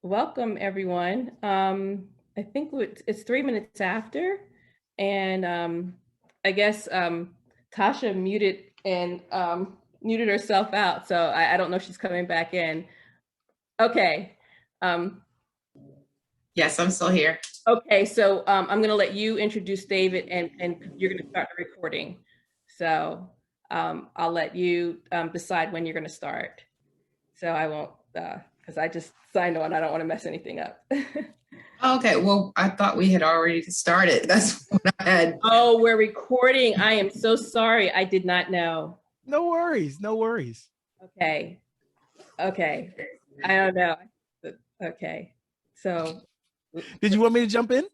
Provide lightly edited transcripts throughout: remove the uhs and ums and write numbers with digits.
Welcome, everyone. I think it's 3 minutes after, and I guess Tasha muted herself out, so I don't know if she's coming back in. Okay. Um, Yes, I'm still here. okay, so I'm going to let you introduce David, and you're going to start the recording. So I'll let you decide when you're going to start. So I won't, because I just signed on. I don't want to mess anything up. Okay, well, I thought we had already started. That's what I had. Oh, we're recording. I am so sorry. I did not know. No worries. No worries. Okay. Okay. I don't know. Okay. So Did you want me to jump in?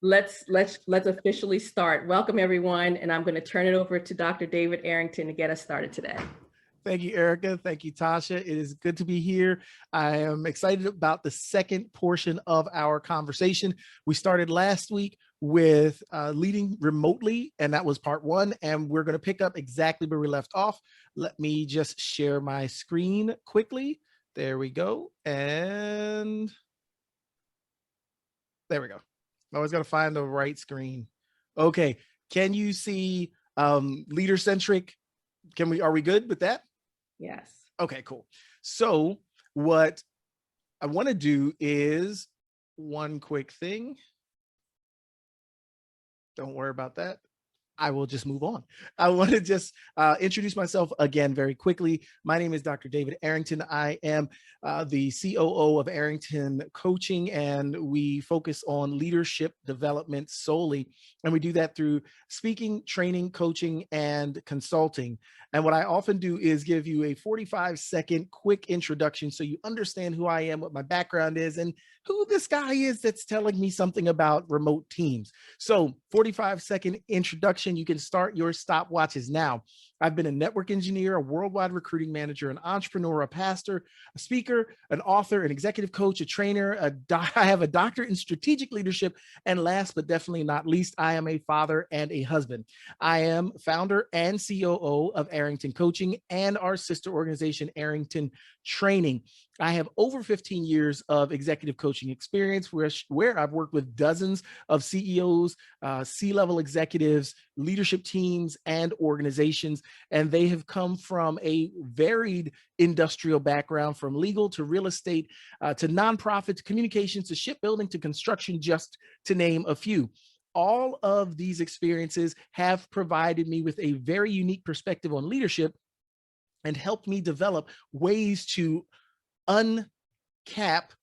let's officially start. Welcome everyone, and I'm going to turn it over to Dr. David Arrington to get us started today. Thank you, Erica. Thank you, Tasha. It is good to be here. I am excited about the second portion of our conversation. We started last week with leading remotely, and that was part one. And we're going to pick up exactly where we left off. Let me just share my screen quickly. There we go. And there we go. I always got to find the right screen. Okay. Can you see leader centric? Are we good with that? Yes. Okay, cool. So what I want to do is one quick thing. Don't worry about that. I will just move on. I want to just introduce myself again very quickly. My name is Dr. David Arrington. I am the COO of Arrington Coaching, and we focus on leadership development solely. And we do that through speaking, training, coaching, and consulting. And what I often do is give you a 45-second quick introduction so you understand who I am, what my background is, and who this guy is that's telling me something about remote teams. So 45-second introduction. You can start your stopwatches now. I've been a network engineer, a worldwide recruiting manager, an entrepreneur, a pastor, a speaker, an author, an executive coach, a trainer. I have a doctorate in strategic leadership. And last but definitely not least, I am a father and a husband. I am founder and COO of Arrington Coaching and our sister organization, Arrington Training. I have over 15 years of executive coaching experience where I've worked with dozens of CEOs, C-level executives, leadership teams, and organizations. And they have come from a varied industrial background, from legal to real estate, to nonprofit, to communications, to shipbuilding, to construction, just to name a few. All of these experiences have provided me with a very unique perspective on leadership and helped me develop ways to untapped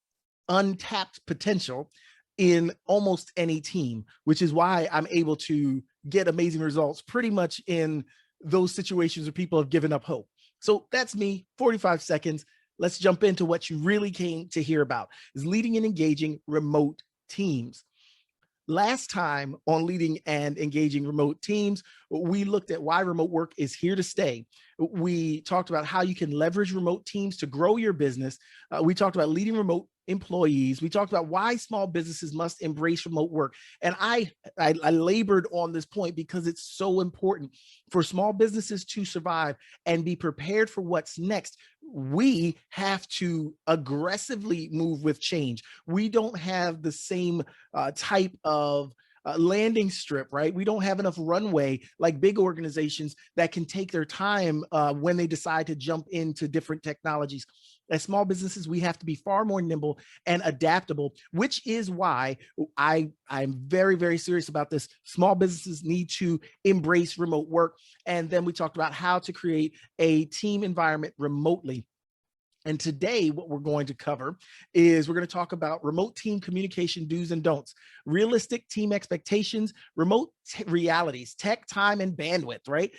potential in almost any team, which is why I'm able to get amazing results pretty much in those situations where people have given up hope. So that's me, 45 seconds. Let's jump into what you really came to hear about, is leading and engaging remote teams. Last time on leading and engaging remote teams, we looked at why remote work is here to stay. We talked about how you can leverage remote teams to grow your business. We talked about leading remote employees. We talked about why small businesses must embrace remote work. And I labored on this point because it's so important for small businesses to survive and be prepared for what's next. We have to aggressively move with change. We don't have the same type of landing strip, right? We don't have enough runway like big organizations that can take their time when they decide to jump into different technologies. As small businesses, we have to be far more nimble and adaptable, which is why I'm very, very serious about this. Small businesses need to embrace remote work. And then we talked about how to create a team environment remotely. And today, what we're going to cover is we're going to talk about remote team communication do's and don'ts, realistic team expectations, remote realities, tech, time, and bandwidth, right?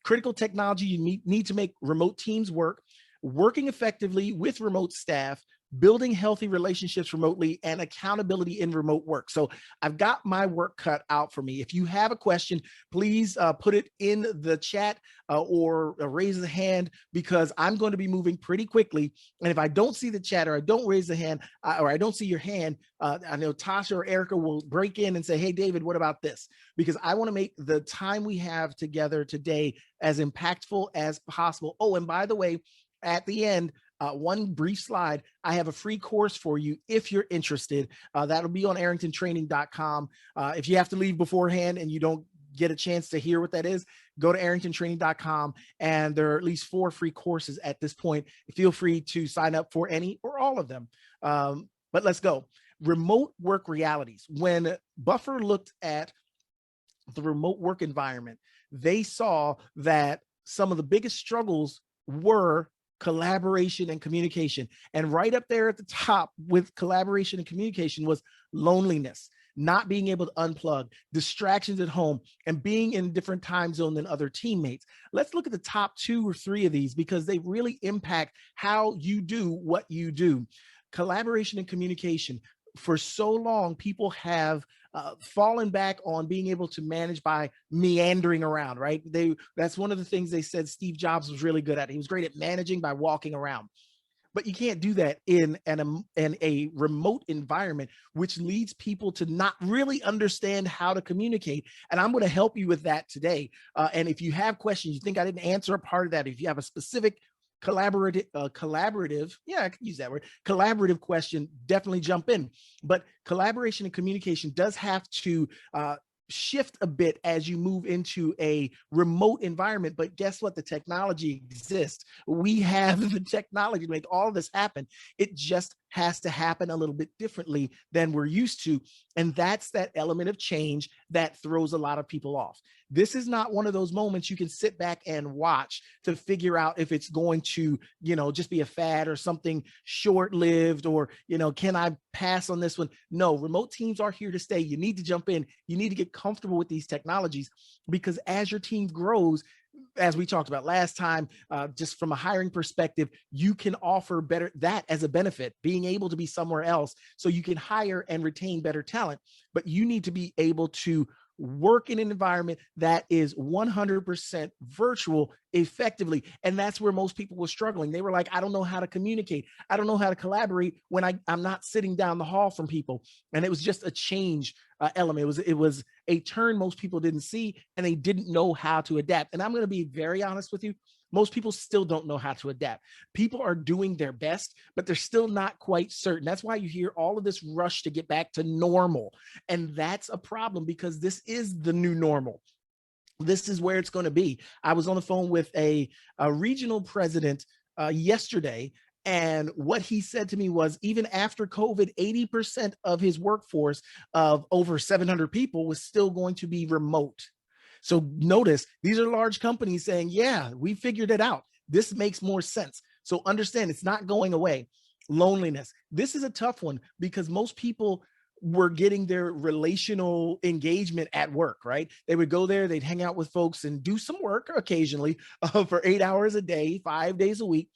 Critical technology you need to make remote teams work, working effectively with remote staff, building healthy relationships remotely, and accountability in remote work. So I've got my work cut out for me. If you have a question, please put it in the chat or raise the hand, because I'm going to be moving pretty quickly. And if I don't see the chat, or I don't raise the hand, or I don't see your hand, I know Tasha or Erica will break in and say, hey, David, what about this? Because I want to make the time we have together today as impactful as possible. Oh, and by the way, at the end, one brief slide, I have a free course for you if you're interested. That'll be on arringtontraining.com. If you have to leave beforehand and you don't get a chance to hear what that is, go to arringtontraining.com, and there are at least 4 free courses at this point. Feel free to sign up for any or all of them. But let's go. Remote work realities. When Buffer looked at the remote work environment, they saw that some of the biggest struggles were collaboration and communication. And right up there at the top with collaboration and communication was loneliness, not being able to unplug, distractions at home, and being in a different time zone than other teammates. Let's look at the top 2 or 3 of these because they really impact how you do what you do. Collaboration and communication. For so long, people have fallen back on being able to manage by meandering around, right? That's one of the things they said Steve Jobs was really good at. He was great at managing by walking around. But you can't do that in a remote environment, which leads people to not really understand how to communicate. And I'm going to help you with that today. And if you have questions, you think I didn't answer a part of that, if you have a specific collaborative, yeah, I can use that word, collaborative question, definitely jump in. But collaboration and communication does have to shift a bit as you move into a remote environment. But guess what? The technology exists. We have the technology to make all this happen. It just has to happen a little bit differently than we're used to. And that's that element of change that throws a lot of people off. This is not one of those moments you can sit back and watch to figure out if it's going to, just be a fad or something short-lived, or, can I pass on this one? No, remote teams are here to stay. You need to jump in. You need to get comfortable with these technologies, because as your team grows, as we talked about last time, just from a hiring perspective, you can offer better that as a benefit, being able to be somewhere else so you can hire and retain better talent. But you need to be able to work in an environment that is 100% virtual effectively. And that's where most people were struggling. They were like, I don't know how to communicate. I don't know how to collaborate when I'm not sitting down the hall from people. And it was just a change element. It was a turn most people didn't see, and they didn't know how to adapt. And I'm going to be very honest with you. Most people still don't know how to adapt. People are doing their best, but they're still not quite certain. That's why you hear all of this rush to get back to normal. And that's a problem, because this is the new normal. This is where it's going to be. I was on the phone with a regional president yesterday, and what he said to me was, even after COVID, 80% of his workforce of over 700 people was still going to be remote. So notice, these are large companies saying, yeah, we figured it out. This makes more sense. So understand, it's not going away. Loneliness. This is a tough one, because most people were getting their relational engagement at work, right? They would go there, they'd hang out with folks and do some work occasionally for 8 hours a day, 5 days a week.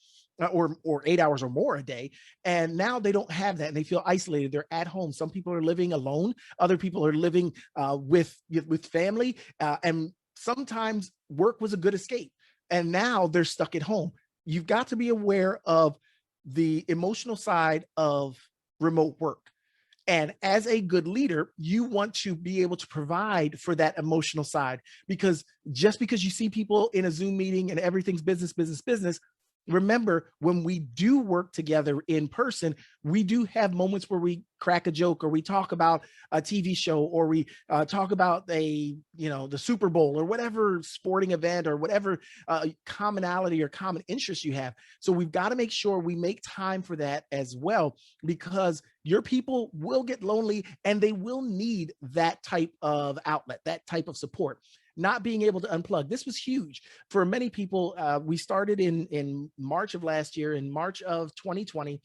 Or 8 hours or more a day. And now they don't have that, and they feel isolated. They're at home. Some people are living alone. Other people are living with family. And sometimes work was a good escape. And now they're stuck at home. You've got to be aware of the emotional side of remote work. And as a good leader, you want to be able to provide for that emotional side, because just because you see people in a Zoom meeting and everything's business, remember, when we do work together in person, we do have moments where we crack a joke, or we talk about a TV show, or we talk about the Super Bowl, or whatever sporting event, or whatever commonality or common interest you have. So we've got to make sure we make time for that as well, because your people will get lonely and they will need that type of outlet, that type of support. Not being able to unplug. This was huge for many people. We started in March of last year, in March of 2020.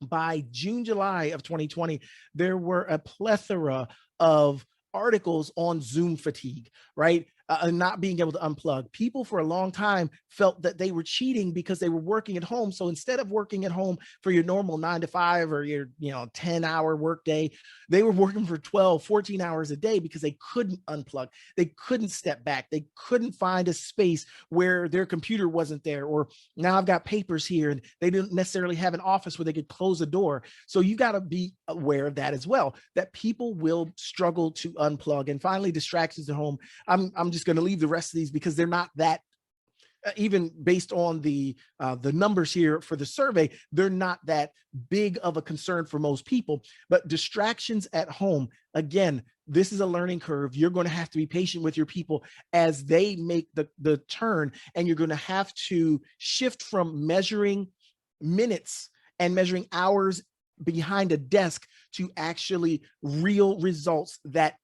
By June, July of 2020, there were a plethora of articles on Zoom fatigue, right? Not being able to unplug. People for a long time felt that they were cheating because they were working at home. So instead of working at home for your normal 9 to 5 or your 10-hour workday, they were working for 12, 14 hours a day because they couldn't unplug. They couldn't step back. They couldn't find a space where their computer wasn't there. Or now I've got papers here, and they didn't necessarily have an office where they could close a door. So you got to be aware of that as well, that people will struggle to unplug. And finally, distractions at home. I'm just going to leave the rest of these because they're not that even based on the numbers here for the survey, they're not that big of a concern for most people. But distractions at home, again, this is a learning curve. You're going to have to be patient with your people as they make the turn, and you're going to have to shift from measuring minutes and measuring hours behind a desk to actually real results that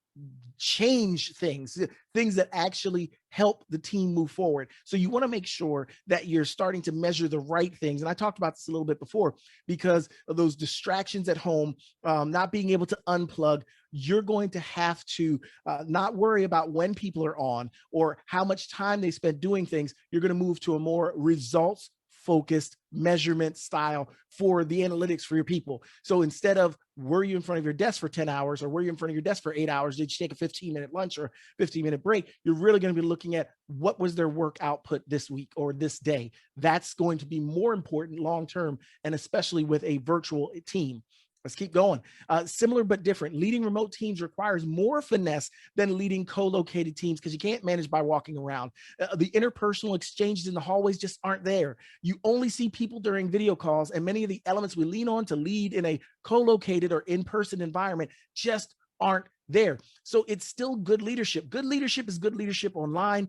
change things that actually help the team move forward. So you want to make sure that you're starting to measure the right things. And I talked about this a little bit before, because of those distractions at home, not being able to unplug. You're going to have to not worry about when people are on or how much time they spend doing things. You're going to move to a more results focused measurement style for the analytics for your people. So instead of, were you in front of your desk for 10 hours or were you in front of your desk for 8 hours? Did you take a 15-minute lunch or 15-minute break? You're really going to be looking at what was their work output this week or this day. That's going to be more important long-term, and especially with a virtual team. Let's keep going. Similar but different. Leading remote teams requires more finesse than leading co-located teams, because you can't manage by walking around. The interpersonal exchanges in the hallways just aren't there. You only see people during video calls, and many of the elements we lean on to lead in a co-located or in-person environment just aren't there. So it's still good leadership. Good leadership is good leadership online,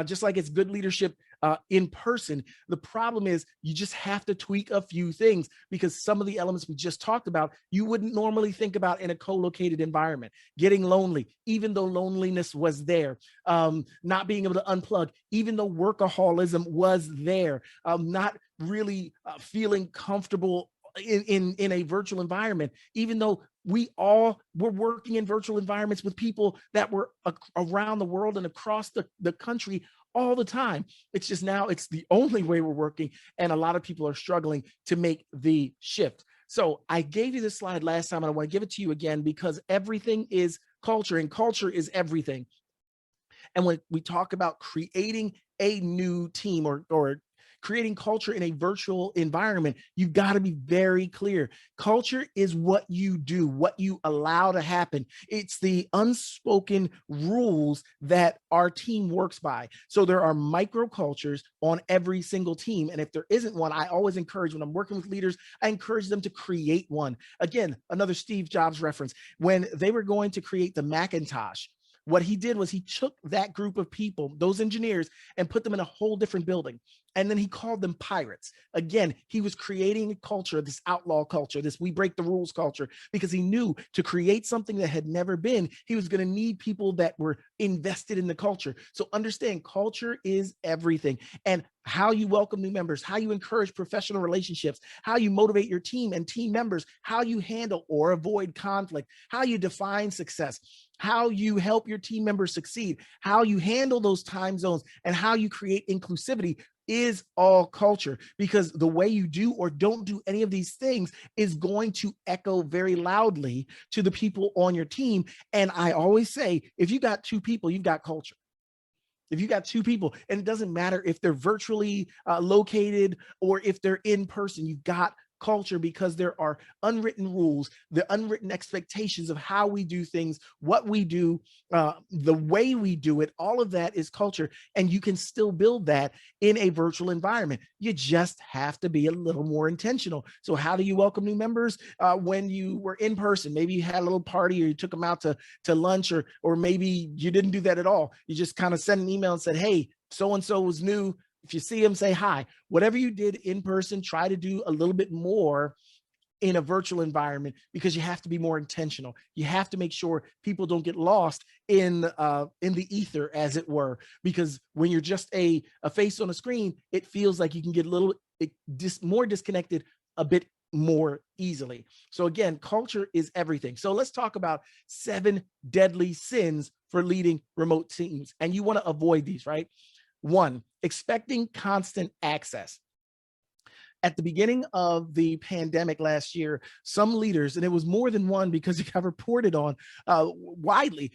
just like it's good leadership in person. The problem is you just have to tweak a few things, because some of the elements we just talked about, you wouldn't normally think about in a co-located environment. Getting lonely, even though loneliness was there. Not being able to unplug, even though workaholism was there. Not really feeling comfortable in a virtual environment, even though we all were working in virtual environments with people that were around the world and across the country all the time. It's just now it's the only way we're working, and a lot of people are struggling to make the shift. So I gave you this slide last time, and I want to give it to you again, because everything is culture, and culture is everything. And when we talk about creating a new team or creating culture in a virtual environment, you've got to be very clear. Culture is what you do, what you allow to happen. It's the unspoken rules that our team works by. So there are microcultures on every single team. And if there isn't one, I always encourage, when I'm working with leaders, I encourage them to create one. Again, another Steve Jobs reference. When they were going to create the Macintosh, what he did was he took that group of people, those engineers, and put them in a whole different building. And then he called them pirates. Again, he was creating a culture, this outlaw culture, this we break the rules culture, because he knew to create something that had never been, he was going to need people that were invested in the culture. So understand, culture is everything. And how you welcome new members, how you encourage professional relationships, how you motivate your team and team members, how you handle or avoid conflict, how you define success, how you help your team members succeed, how you handle those time zones, and how you create inclusivity is all culture. Because the way you do or don't do any of these things is going to echo very loudly to the people on your team. And I always say, if you got two people, you've got culture. If you got two people, and it doesn't matter if they're virtually located or if they're in person, you've got culture, because there are unwritten rules, the unwritten expectations of how we do things, what we do, the way we do it. All of that is culture, and you can still build that in a virtual environment. You just have to be a little more intentional. So how do you welcome new members? When you were in person, maybe you had a little party, or you took them out to lunch, or maybe you didn't do that at all. You just kind of sent an email and said, hey, so-and-so was new. If you see them, say hi. Whatever you did in person, try to do a little bit more in a virtual environment, because you have to be more intentional. You have to make sure people don't get lost in the ether, as it were, because when you're just a face on a screen, it feels like you can get a little more disconnected a bit more easily. So again, culture is everything. So let's talk about 7 deadly sins for leading remote teams. And you want to avoid these, right? 1, expecting constant access. At the beginning of the pandemic last year, some leaders, and it was more than one because it got reported on widely,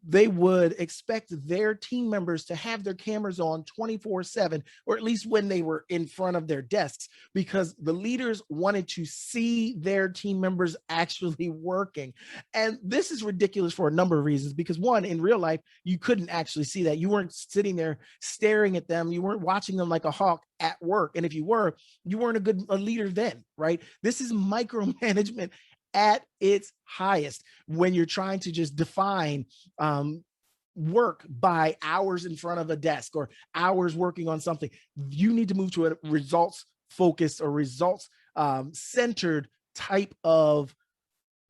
they would expect their team members to have their cameras on 24/7, or at least when they were in front of their desks, because the leaders wanted to see their team members actually working. And this is ridiculous for a number of reasons, because one, in real life, you couldn't actually see that. You weren't sitting there staring at them. You weren't watching them like a hawk at work. And if you were, you weren't a leader then, right? This is micromanagement at its highest, when you're trying to just define work by hours in front of a desk or hours working on something. You need to move to a results focused or results centered type of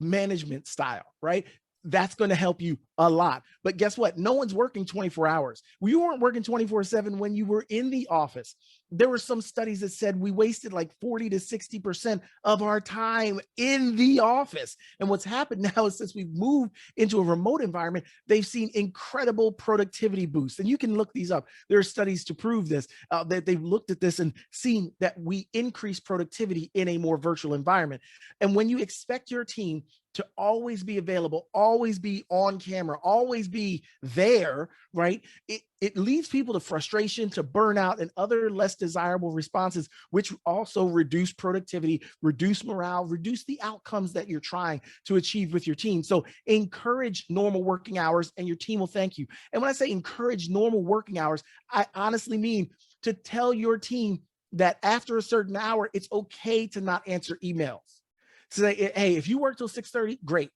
management style, right? That's going to help you a lot. But guess what? No one's working 24 hours. You weren't working 24/7 when you were in the office. There were some studies that said we wasted like 40 to 60% of our time in the office. And what's happened now is, since we've moved into a remote environment, they've seen incredible productivity boosts. And you can look these up. There are studies to prove this, that they've looked at this and seen that we increase productivity in a more virtual environment. And when you expect your team to always be available, always be on camera, always be there, right? It leads people to frustration, to burnout, and other less desirable responses, which also reduce productivity, reduce morale, reduce the outcomes that you're trying to achieve with your team. So encourage normal working hours, and your team will thank you. And when I say encourage normal working hours, I honestly mean to tell your team that after a certain hour, it's okay to not answer emails. Say, hey, if you work till 6:30, great.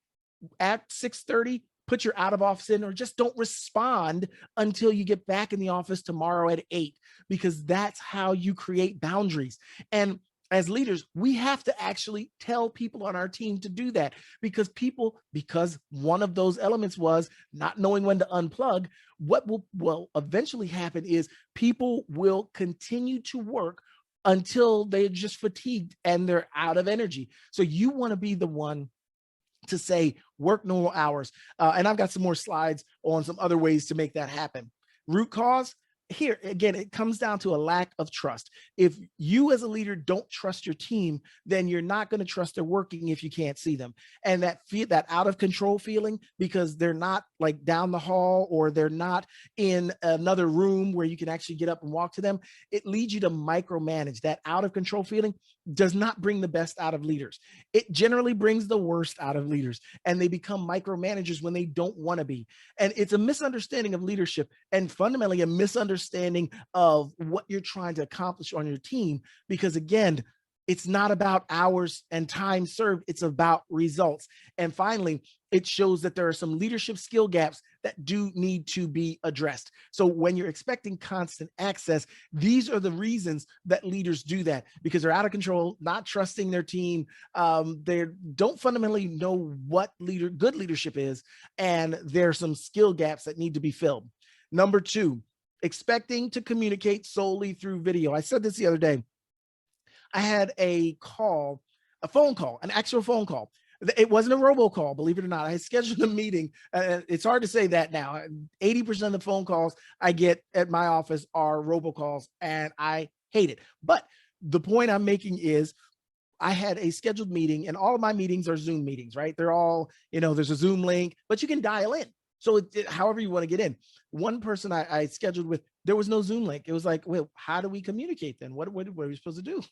At 6:30, put your out of office in, or just don't respond until you get back in the office tomorrow at 8, because that's how you create boundaries. And as leaders, we have to actually tell people on our team to do that, because one of those elements was not knowing when to unplug. What will eventually happen is people will continue to work until they're just fatigued and they're out of energy. So you want to be the one to say, work normal hours. And I've got some more slides on some other ways to make that happen. Root cause. Here, again, it comes down to a lack of trust. If you as a leader don't trust your team, then you're not going to trust they're working if you can't see them. And that out of control feeling, because they're not like down the hall, or they're not in another room where you can actually get up and walk to them, it leads you to micromanage. That out of control feeling does not bring the best out of leaders. It generally brings the worst out of leaders, and they become micromanagers when they don't want to be. And it's a misunderstanding of leadership, and fundamentally a misunderstanding of what you're trying to accomplish on your team, because again, it's not about hours and time served, it's about results. And finally, it shows that there are some leadership skill gaps that do need to be addressed. So when you're expecting constant access, these are the reasons that leaders do that, because they're out of control, not trusting their team. They don't fundamentally know what good leadership is, and there's some skill gaps that need to be filled. Number 2, expecting to communicate solely through video. I said this the other day. I had a phone call, an actual phone call. It wasn't a robocall, believe it or not. I had scheduled a meeting. It's hard to say that now. 80% of the phone calls I get at my office are robocalls, and I hate it. But the point I'm making is, I had a scheduled meeting, and all of my meetings are Zoom meetings, right? They're all, there's a Zoom link, but you can dial in. So however you want to get in. One person I scheduled with, there was no Zoom link. It was like, well, how do we communicate then? What are we supposed to do?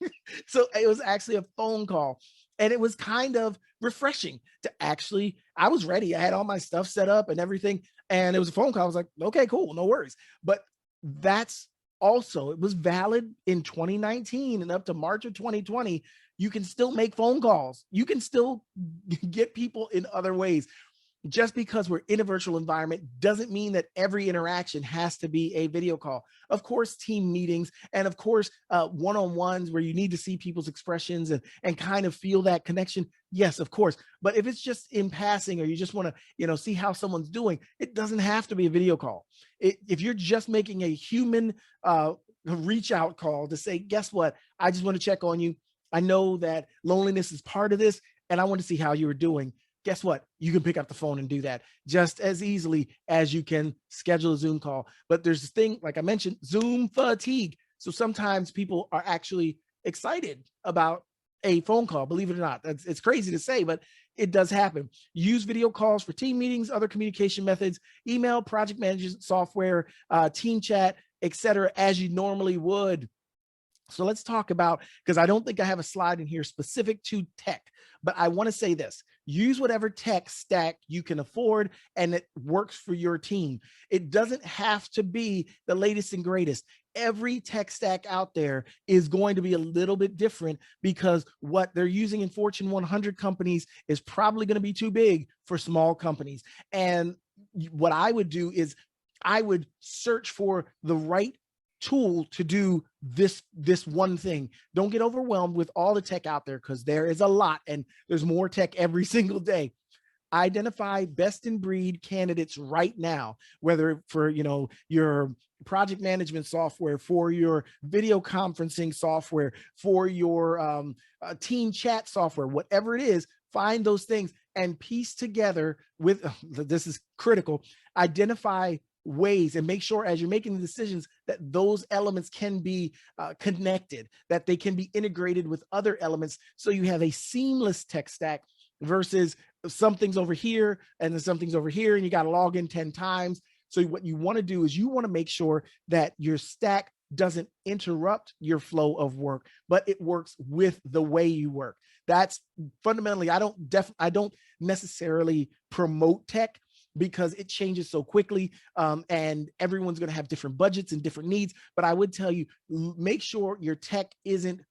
So it was actually a phone call, and it was kind of refreshing to I was ready. I had all my stuff set up and everything, and it was a phone call. I was like, okay, cool, no worries. But that's also, it was valid in 2019 and up to March of 2020. You can still make phone calls. You can still get people in other ways. Just because we're in a virtual environment doesn't mean that every interaction has to be a video call. Of course, team meetings, and of course, one-on-ones where you need to see people's expressions and kind of feel that connection. Yes, of course. But if it's just in passing, or you just want to, see how someone's doing, it doesn't have to be a video call. If you're just making a human reach out call to say, guess what? I just want to check on you. I know that loneliness is part of this, and I want to see how you were doing. Guess what? You can pick up the phone and do that just as easily as you can schedule a Zoom call. But there's this thing, like I mentioned, Zoom fatigue. So sometimes people are actually excited about a phone call, believe it or not. It's crazy to say, but it does happen. Use video calls for team meetings, other communication methods, email, project management software, team chat, etc., as you normally would. So let's talk about, because I don't think I have a slide in here specific to tech, but I want to say this: use whatever tech stack you can afford and it works for your team. It doesn't have to be the latest and greatest. Every tech stack out there is going to be a little bit different, because what they're using in Fortune 100 companies is probably going to be too big for small companies. And what I would do is I would search for the right tool to do this one thing. Don't get overwhelmed with all the tech out there, because there is a lot and there's more tech every single day. Identify best in breed candidates right now, whether for your project management software, for your video conferencing software, for your team chat software, whatever it is. Find those things and piece together with, this is critical, identify ways and make sure as you're making the decisions that those elements can be connected, that they can be integrated with other elements, so you have a seamless tech stack versus something's over here and then something's over here and you got to log in 10 times. So what you want to do is you want to make sure that your stack doesn't interrupt your flow of work, but it works with the way you work. That's fundamentally, I don't necessarily promote tech, because it changes so quickly, and everyone's going to have different budgets and different needs. But I would tell you, make sure your tech isn't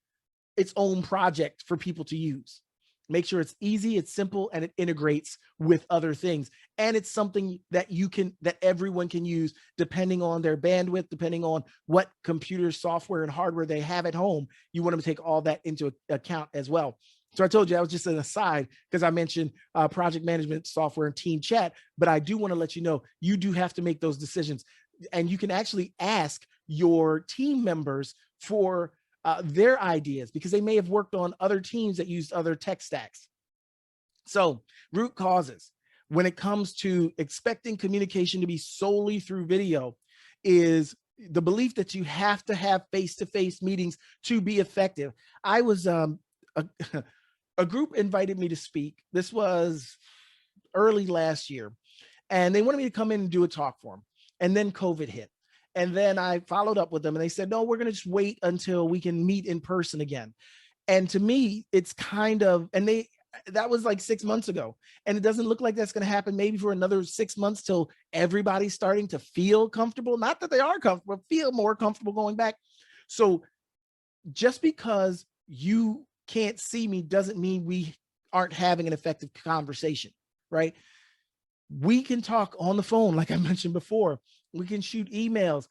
its own project for people to use. Make sure it's easy, it's simple, and it integrates with other things. And it's something that that everyone can use, depending on their bandwidth, depending on what computer software and hardware they have at home. You want to take all that into account as well. So I told you that was just an aside, because I mentioned project management software and team chat, but I do want to let you know, you do have to make those decisions. And you can actually ask your team members for their ideas, because they may have worked on other teams that used other tech stacks. So root causes, when it comes to expecting communication to be solely through video, is the belief that you have to have face-to-face meetings to be effective. I was a group invited me to speak. This was early last year, and they wanted me to come in and do a talk for them. And then COVID hit. And then I followed up with them and they said, no, we're going to just wait until we can meet in person again. And to me, it's kind of, that was like 6 months ago. And it doesn't look like that's going to happen maybe for another 6 months till everybody's starting to feel comfortable. Not that they are comfortable, feel more comfortable going back. So just because you can't see me doesn't mean we aren't having an effective conversation, right? We can talk on the phone, like I mentioned before. We can shoot emails.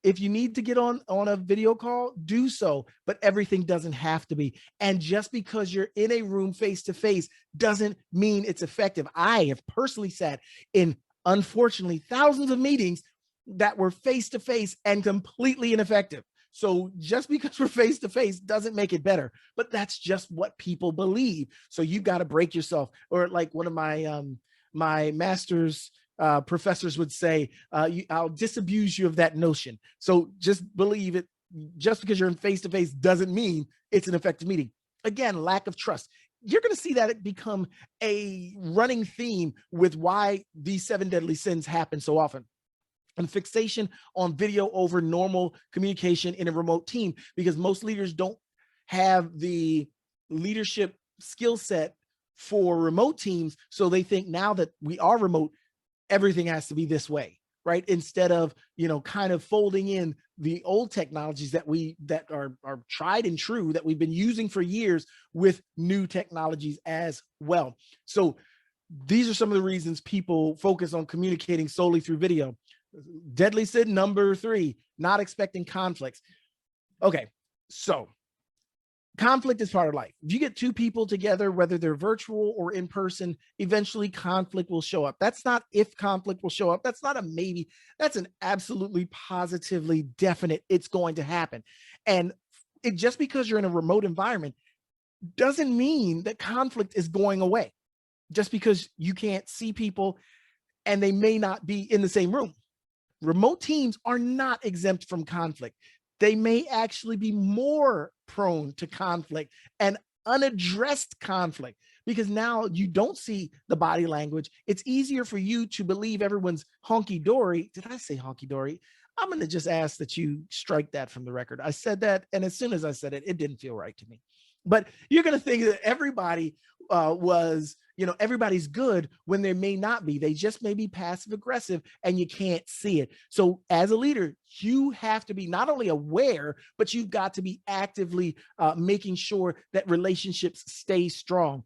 If you need to get on a video call, do so, but everything doesn't have to be. And just because you're in a room face-to-face doesn't mean it's effective. I have personally sat in, unfortunately, thousands of meetings that were face-to-face and completely ineffective. So just because we're face-to-face doesn't make it better, but that's just what people believe. So you've got to break yourself. Or like one of my master's professors would say, I'll disabuse you of that notion. So just believe it. Just because you're in face-to-face doesn't mean it's an effective meeting. Again, lack of trust. You're going to see that it become a running theme with why these 7 deadly sins happen so often. And fixation on video over normal communication in a remote team, because most leaders don't have the leadership skill set for remote teams. So they think now that we are remote, everything has to be this way, right? Instead of, kind of folding in the old technologies that are tried and true that we've been using for years with new technologies as well. So these are some of the reasons people focus on communicating solely through video. Deadly sin number 3, not expecting conflicts. Okay, so conflict is part of life. If you get 2 people together, whether they're virtual or in person, eventually conflict will show up. That's not if conflict will show up. That's not a maybe. That's an absolutely positively definite it's going to happen. And just because you're in a remote environment doesn't mean that conflict is going away. Just because you can't see people and they may not be in the same room. Remote teams are not exempt from conflict. They may actually be more prone to conflict and unaddressed conflict, because now you don't see the body language. It's easier for you to believe everyone's honky-dory. Did I say honky-dory? I'm going to just ask that you strike that from the record. I said that, and as soon as I said it, it didn't feel right to me. But you're going to think that everybody everybody's good when they may not be. They just may be passive aggressive and you can't see it. So as a leader, you have to be not only aware, but you've got to be actively making sure that relationships stay strong,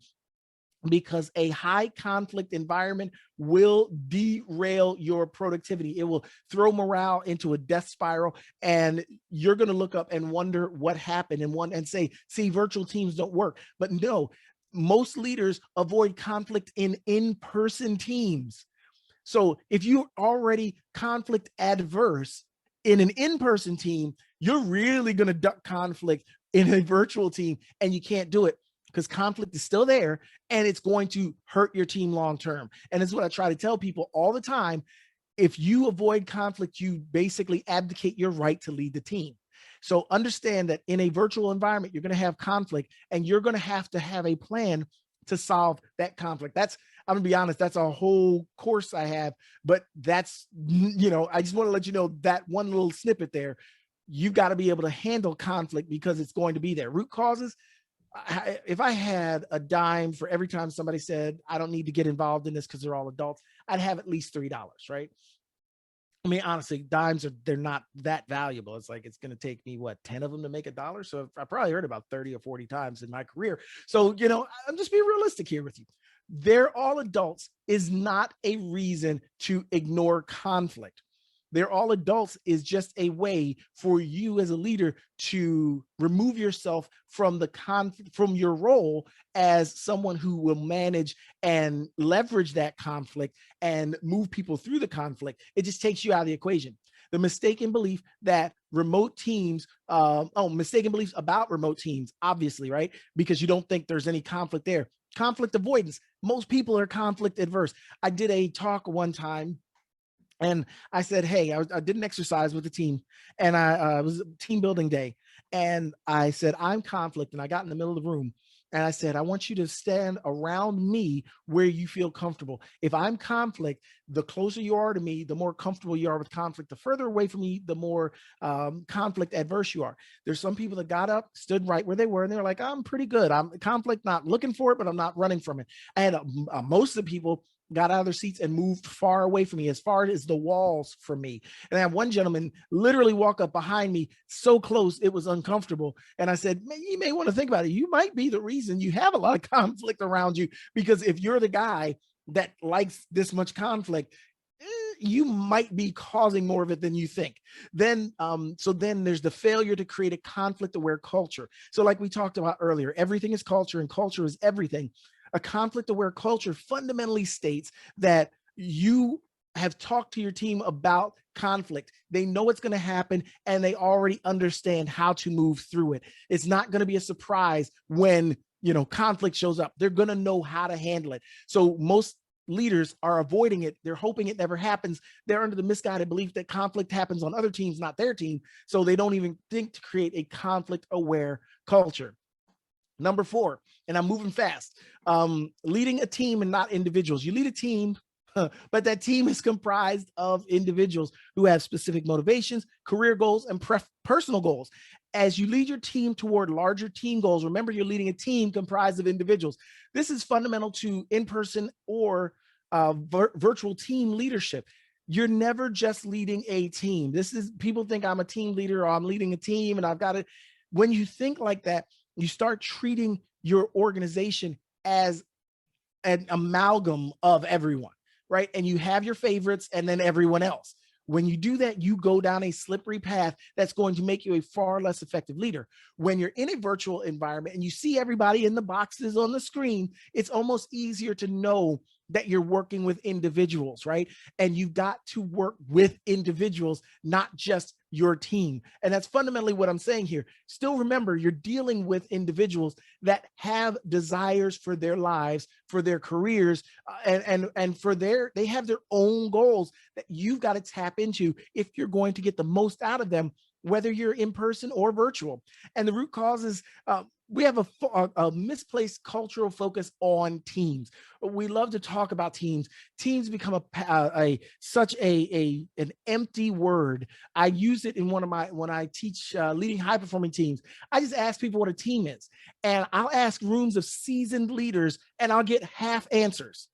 because a high conflict environment will derail your productivity. It will throw morale into a death spiral, and you're going to look up and wonder what happened and say, see, virtual teams don't work. But no, most leaders avoid conflict in in-person teams. So if you're already conflict adverse in an in-person team, you're really going to duck conflict in a virtual team, and you can't do it, because conflict is still there and it's going to hurt your team long-term. And it's what I try to tell people all the time. If you avoid conflict, you basically abdicate your right to lead the team. So understand that in a virtual environment, you're going to have conflict, and you're going to have a plan to solve that conflict. I'm gonna be honest, that's a whole course I have, but that's, I just want to let you know that one little snippet there. You've got to be able to handle conflict because it's going to be there. Root causes. If I had a dime for every time somebody said, I don't need to get involved in this because they're all adults, I'd have at least $3, right? I mean, honestly, dimes they're not that valuable. It's like, it's going to take me 10 of them to make $1. So I probably heard about 30 or 40 times in my career. So, I'm just being realistic here with you. They're all adults is not a reason to ignore conflict. They're all adults is just a way for you as a leader to remove yourself from from your role as someone who will manage and leverage that conflict and move people through the conflict. It just takes you out of the equation. The mistaken belief that remote teams, mistaken beliefs about remote teams, obviously, right? Because you don't think there's any conflict there. Conflict avoidance. Most people are conflict adverse. I did a talk one time, and I said, hey, I did an exercise with the team, and it was a team building day. And I said, I'm conflict. And I got in the middle of the room and I said, I want you to stand around me where you feel comfortable. If I'm conflict, the closer you are to me, the more comfortable you are with conflict. The further away from me, the more conflict adverse you are. There's some people that got up, stood right where they were, and they're like, I'm pretty good. I'm conflict, not looking for it, but I'm not running from it. I had most of the people got out of their seats and moved far away from me, as far as the walls from me. And I had one gentleman literally walk up behind me so close, it was uncomfortable. And I said, you may want to think about it. You might be the reason you have a lot of conflict around you, because if you're the guy that likes this much conflict, you might be causing more of it than you think. Then there's the failure to create a conflict-aware culture. So like we talked about earlier, everything is culture and culture is everything. A conflict-aware culture fundamentally states that you have talked to your team about conflict. They know it's going to happen, and they already understand how to move through it. It's not going to be a surprise when, conflict shows up. They're going to know how to handle it. So most leaders are avoiding it. They're hoping it never happens. They're under the misguided belief that conflict happens on other teams, not their team. So they don't even think to create a conflict-aware culture. Number 4, and I'm moving fast, leading a team and not individuals. You lead a team, but that team is comprised of individuals who have specific motivations, career goals, and personal goals. As you lead your team toward larger team goals, remember you're leading a team comprised of individuals. This is fundamental to in-person or virtual team leadership. You're never just leading a team. People think I'm a team leader or I'm leading a team and I've got it. When you think like that, you start treating your organization as an amalgam of everyone, right? And you have your favorites and then everyone else. When you do that, you go down a slippery path that's going to make you a far less effective leader. When you're in a virtual environment and you see everybody in the boxes on the screen, it's almost easier to know that you're working with individuals, right? And you've got to work with individuals, not just your team. And that's fundamentally what I'm saying here. Still remember, you're dealing with individuals that have desires for their lives, for their careers, and they have their own goals that you've got to tap into if you're going to get the most out of them whether you're in person or virtual. And the root cause is we have a misplaced cultural focus on teams. We love to talk about teams. Teams become such an empty word. I use it in when I teach leading high performing teams. I just ask people what a team is, and I'll ask rooms of seasoned leaders, and I'll get half answers.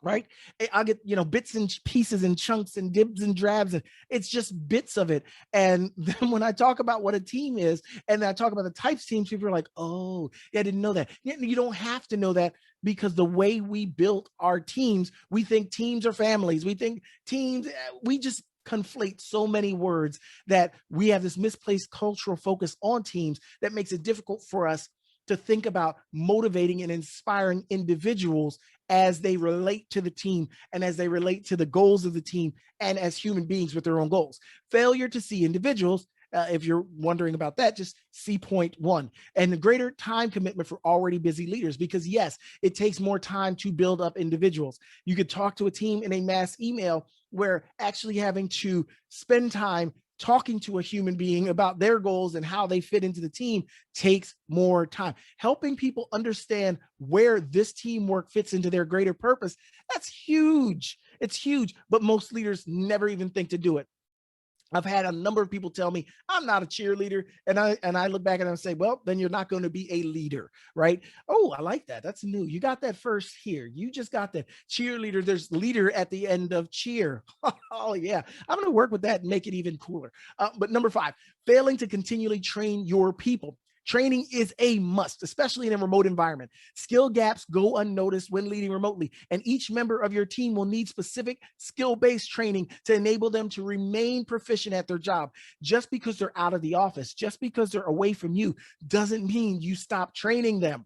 Right? I'll get, bits and pieces and chunks and dibs and drabs, and it's just bits of it. And then when I talk about what a team is, and then I talk about the types of teams, people are like, oh, yeah, I didn't know that. You don't have to know that, because the way we built our teams, we think teams are families. We think teams, we just conflate so many words that we have this misplaced cultural focus on teams that makes it difficult for us to think about motivating and inspiring individuals as they relate to the team and as they relate to the goals of the team and as human beings with their own goals. Failure to see individuals, if you're wondering about that, just see point 1. And the greater time commitment for already busy leaders, because yes, it takes more time to build up individuals. You could talk to a team in a mass email, where actually having to spend time talking to a human being about their goals and how they fit into the team takes more time. Helping people understand where this teamwork fits into their greater purpose, that's huge. It's huge, but most leaders never even think to do it. I've had a number of people tell me I'm not a cheerleader, and I look back at them and say, well, then you're not going to be a leader, right? Oh, I like that. That's new. You got that first here. You just got that cheerleader. There's leader at the end of cheer. Oh yeah, I'm going to work with that and make it even cooler. But number 5, failing to continually train your people. Training is a must, especially in a remote environment. Skill gaps go unnoticed when leading remotely, and each member of your team will need specific skill-based training to enable them to remain proficient at their job. Just because they're out of the office, just because they're away from you, doesn't mean you stop training them.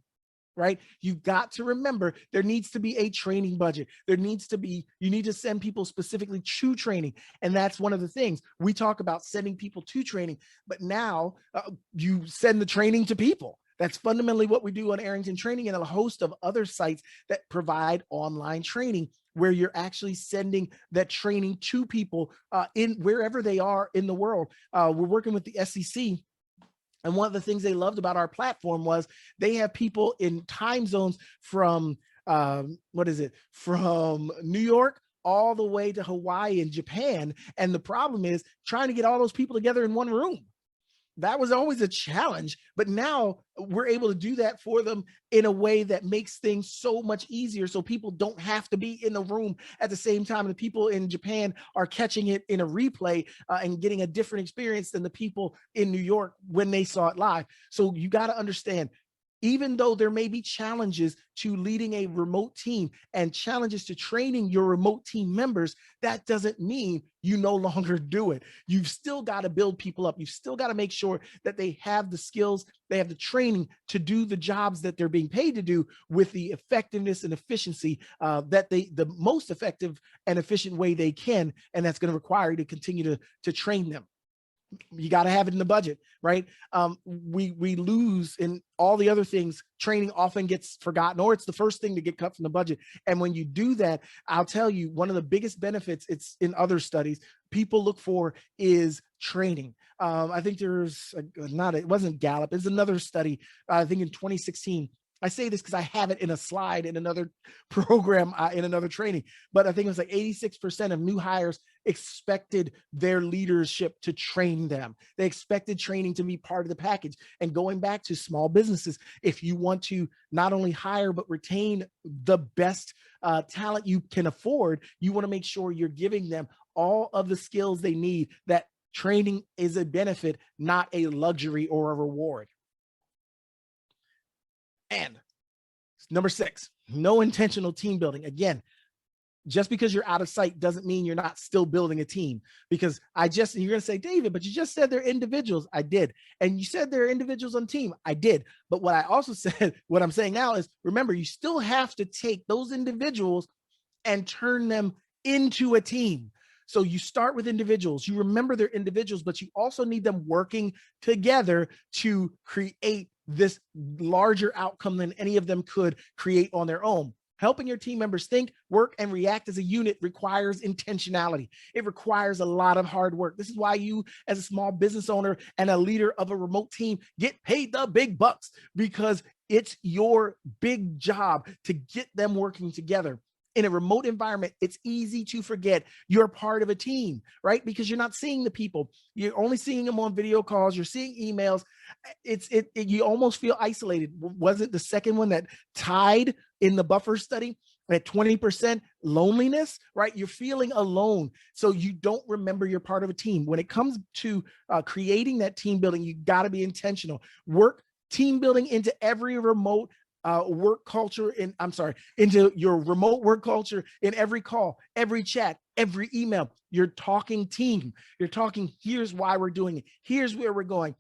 Right? You've got to remember there needs to be a training budget. You need to send people specifically to training. And that's one of the things we talk about, sending people to training, but now you send the training to people. That's fundamentally what we do on Arrington Training and a host of other sites that provide online training, where you're actually sending that training to people in wherever they are in the world. We're working with the SEC. And one of the things they loved about our platform was they have people in time zones from, from New York all the way to Hawaii and Japan. And the problem is trying to get all those people together in one room. That was always a challenge, but now we're able to do that for them in a way that makes things so much easier. So people don't have to be in the room at the same time. The people in Japan are catching it in a replay and getting a different experience than the people in New York when they saw it live. So you got to understand, even though there may be challenges to leading a remote team and challenges to training your remote team members, that doesn't mean you no longer do it. You've still got to build people up. You've still got to make sure that they have the skills, they have the training to do the jobs that they're being paid to do with the effectiveness and efficiency the most effective and efficient way they can. And that's going to require you to continue to train them. You got to have it in the budget, right? We lose in all the other things. Training often gets forgotten, or it's the first thing to get cut from the budget. And when you do that, I'll tell you, one of the biggest benefits, it's in other studies, people look for is training. I think it wasn't Gallup, it's another study, I think in 2016. I say this because I have it in a slide in another program, in another training, but I think it was like 86% of new hires expected their leadership to train them. They expected training to be part of the package. And going back to small businesses, if you want to not only hire, but retain the best talent you can afford, you want to make sure you're giving them all of the skills they need. That training is a benefit, not a luxury or a reward. And number 6, no intentional team building. Again, just because you're out of sight doesn't mean you're not still building a team. Because you're going to say, David, but you just said they're individuals. I did. And you said they're individuals on team. I did. But what I also said, what I'm saying now is, remember, you still have to take those individuals and turn them into a team. So you start with individuals, you remember they're individuals, but you also need them working together to create this larger outcome than any of them could create on their own. Helping your team members think, work, and react as a unit requires intentionality. It requires a lot of hard work. This is why you, as a small business owner and a leader of a remote team, get paid the big bucks, because it's your big job to get them working together. In a remote environment, it's easy to forget you're part of a team, right? Because you're not seeing the people. You're only seeing them on video calls. You're seeing emails. You almost feel isolated. Was it the second one that tied in the buffer study at 20% loneliness, right? You're feeling alone. So you don't remember you're part of a team. When it comes to creating that team building, you got to be intentional. Work team building into every remote work culture into your remote work culture, in every call, every chat, every email. You're talking team. You're talking, here's why we're doing it. Here's where we're going.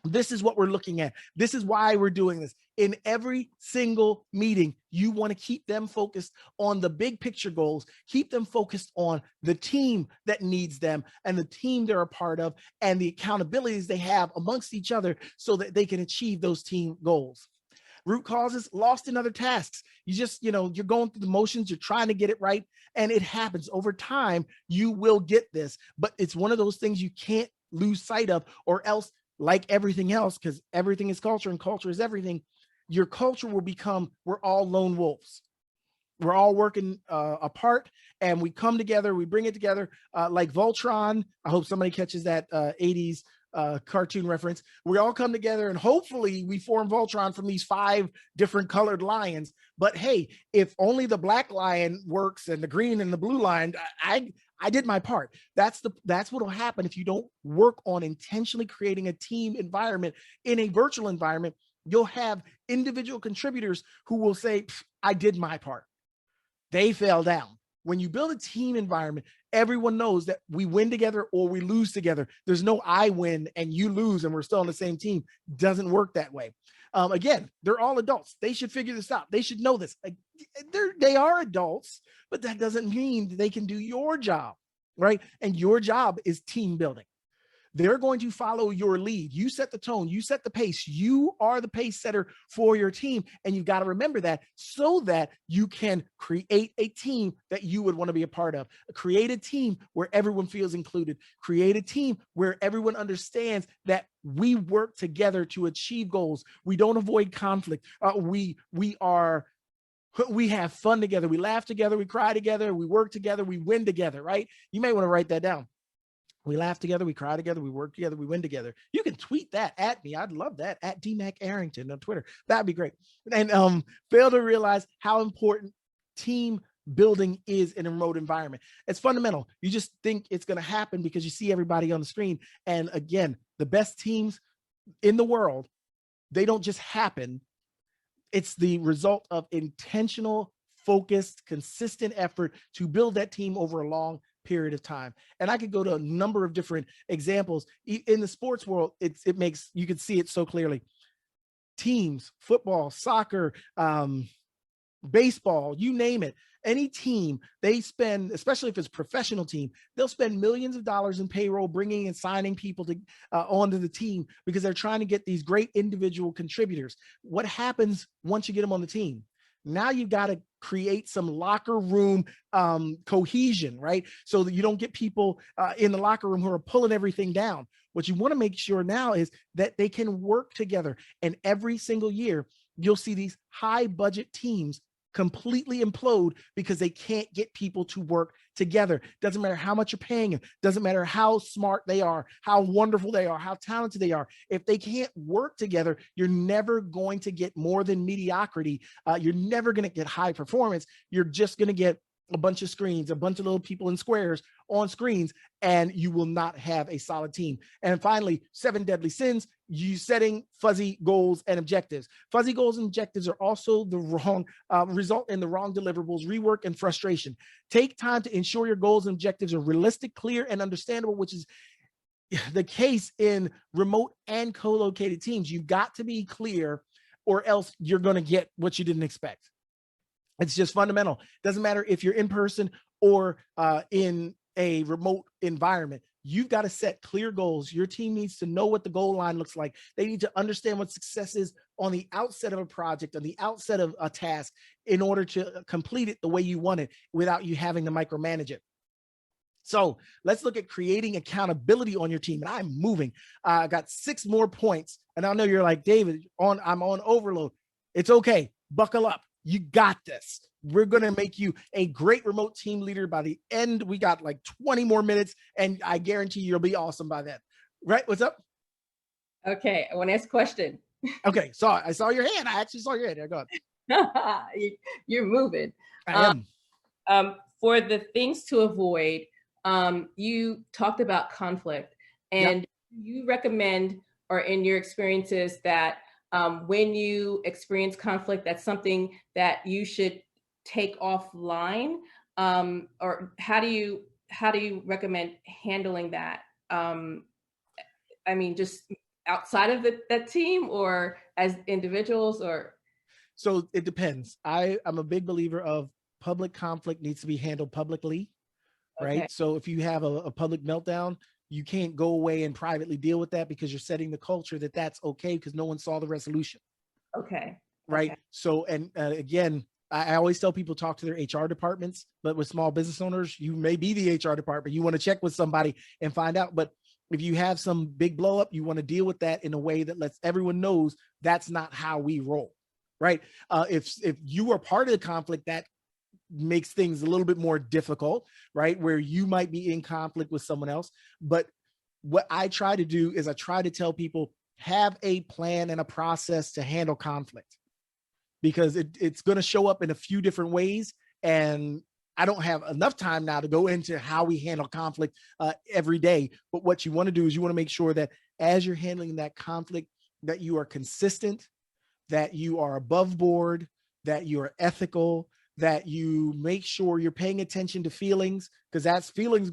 This is what we're looking at. This is why we're doing this. In every single meeting, you want to keep them focused on the big picture goals, keep them focused on the team that needs them and the team they're a part of and the accountabilities they have amongst each other so that they can achieve those team goals. Root causes, lost in other tasks. You just, you're going through the motions, you're trying to get it right, and it happens. Over time, you will get this, but it's one of those things you can't lose sight of, or else, like everything else, because everything is culture and culture is everything, your culture will become, we're all lone wolves. We're all working apart, and we come together, we bring it together like Voltron. I hope somebody catches that 80s cartoon reference. We all come together and hopefully we form Voltron from these 5 different colored lions. But hey, if only the black lion works and the green and the blue lion, I did my part. That's what will happen if you don't work on intentionally creating a team environment in a virtual environment. You'll have individual contributors who will say, I did my part. They fell down. When you build a team environment, everyone knows that we win together or we lose together. There's no I win and you lose and we're still on the same team. Doesn't work that way. Again, they're all adults. They should figure this out. They should know this. They are adults, but that doesn't mean they can do your job, right? And your job is team building. They're going to follow your lead. You set the tone, you set the pace. You are the pace setter for your team. And you've got to remember that so that you can create a team that you would want to be a part of. Create a team where everyone feels included. Create a team where everyone understands that we work together to achieve goals. We don't avoid conflict. We have fun together. We laugh together. We cry together. We work together. We win together, right? You may want to write that down. We laugh together, we cry together, we work together, we win together. You can tweet that at me. I'd love that, at DMAC Arrington on Twitter. That'd be great. And fail to realize how important team building is in a remote environment. It's fundamental. You just think it's going to happen because you see everybody on the screen. And again, the best teams in the world, they don't just happen. It's the result of intentional, focused, consistent effort to build that team over a long period of time. And I could go to a number of different examples in the sports world. You can see it so clearly. Teams, football, soccer, baseball, you name it. Any team, they spend, especially if it's a professional team, they'll spend millions of dollars in payroll, bringing and signing people to onto the team because they're trying to get these great individual contributors. What happens once you get them on the team? Now you've got to create some locker room cohesion, right? So that you don't get people in the locker room who are pulling everything down. What you want to make sure now is that they can work together. And every single year, you'll see these high budget teams completely implode because they can't get people to work together. Doesn't matter how much you're paying them. Doesn't matter how smart they are, how wonderful they are, how talented they are. If they can't work together, you're never going to get more than mediocrity. You're never going to get high performance. You're just going to get a bunch of screens, a bunch of little people in squares on screens, and you will not have a solid team. And finally, 7 deadly sins, you setting fuzzy goals and objectives. Fuzzy goals and objectives are also the wrong, result in the wrong deliverables, rework, and frustration. Take time to ensure your goals and objectives are realistic, clear, and understandable, which is the case in remote and co-located teams. You've got to be clear or else you're going to get what you didn't expect. It's just fundamental. Doesn't matter if you're in person or in a remote environment. You've got to set clear goals. Your team needs to know what the goal line looks like. They need to understand what success is on the outset of a project, on the outset of a task, in order to complete it the way you want it without you having to micromanage it. So let's look at creating accountability on your team. And I'm moving. I got 6 more points. And I know you're like, David, I'm on overload. It's okay. Buckle up. You got this. We're going to make you a great remote team leader by the end. We got like 20 more minutes, and I guarantee you'll be awesome by then. Right? What's up? Okay. I want to ask a question. Okay. I saw your hand. I actually saw your hand. Go ahead. You're moving. I am. For the things to avoid, you talked about conflict, and you recommend, or in your experiences, that when you experience conflict, that's something that you should take offline, or how do you recommend handling that? I mean, just outside of that team, or as individuals, or? So it depends. I'm a big believer of public conflict needs to be handled publicly, right? Okay. So if you have a public meltdown, you can't go away and privately deal with that, because you're setting the culture that that's okay because no one saw the resolution. Okay. Right. Okay. So, and again, I always tell people talk to their HR departments, but with small business owners, you may be the HR department. You want to check with somebody and find out. But if you have some big blow up, you want to deal with that in a way that lets everyone knows that's not how we roll. Right. If you are part of the conflict, that makes things a little bit more difficult, right? Where you might be in conflict with someone else. But what I try to do is I try to tell people, have a plan and a process to handle conflict, because it's going to show up in a few different ways. And I don't have enough time now to go into how we handle conflict every day. But what you want to do is you want to make sure that as you're handling that conflict, that you are consistent, that you are above board, that you are ethical, that you make sure you're paying attention to feelings, because that's feelings.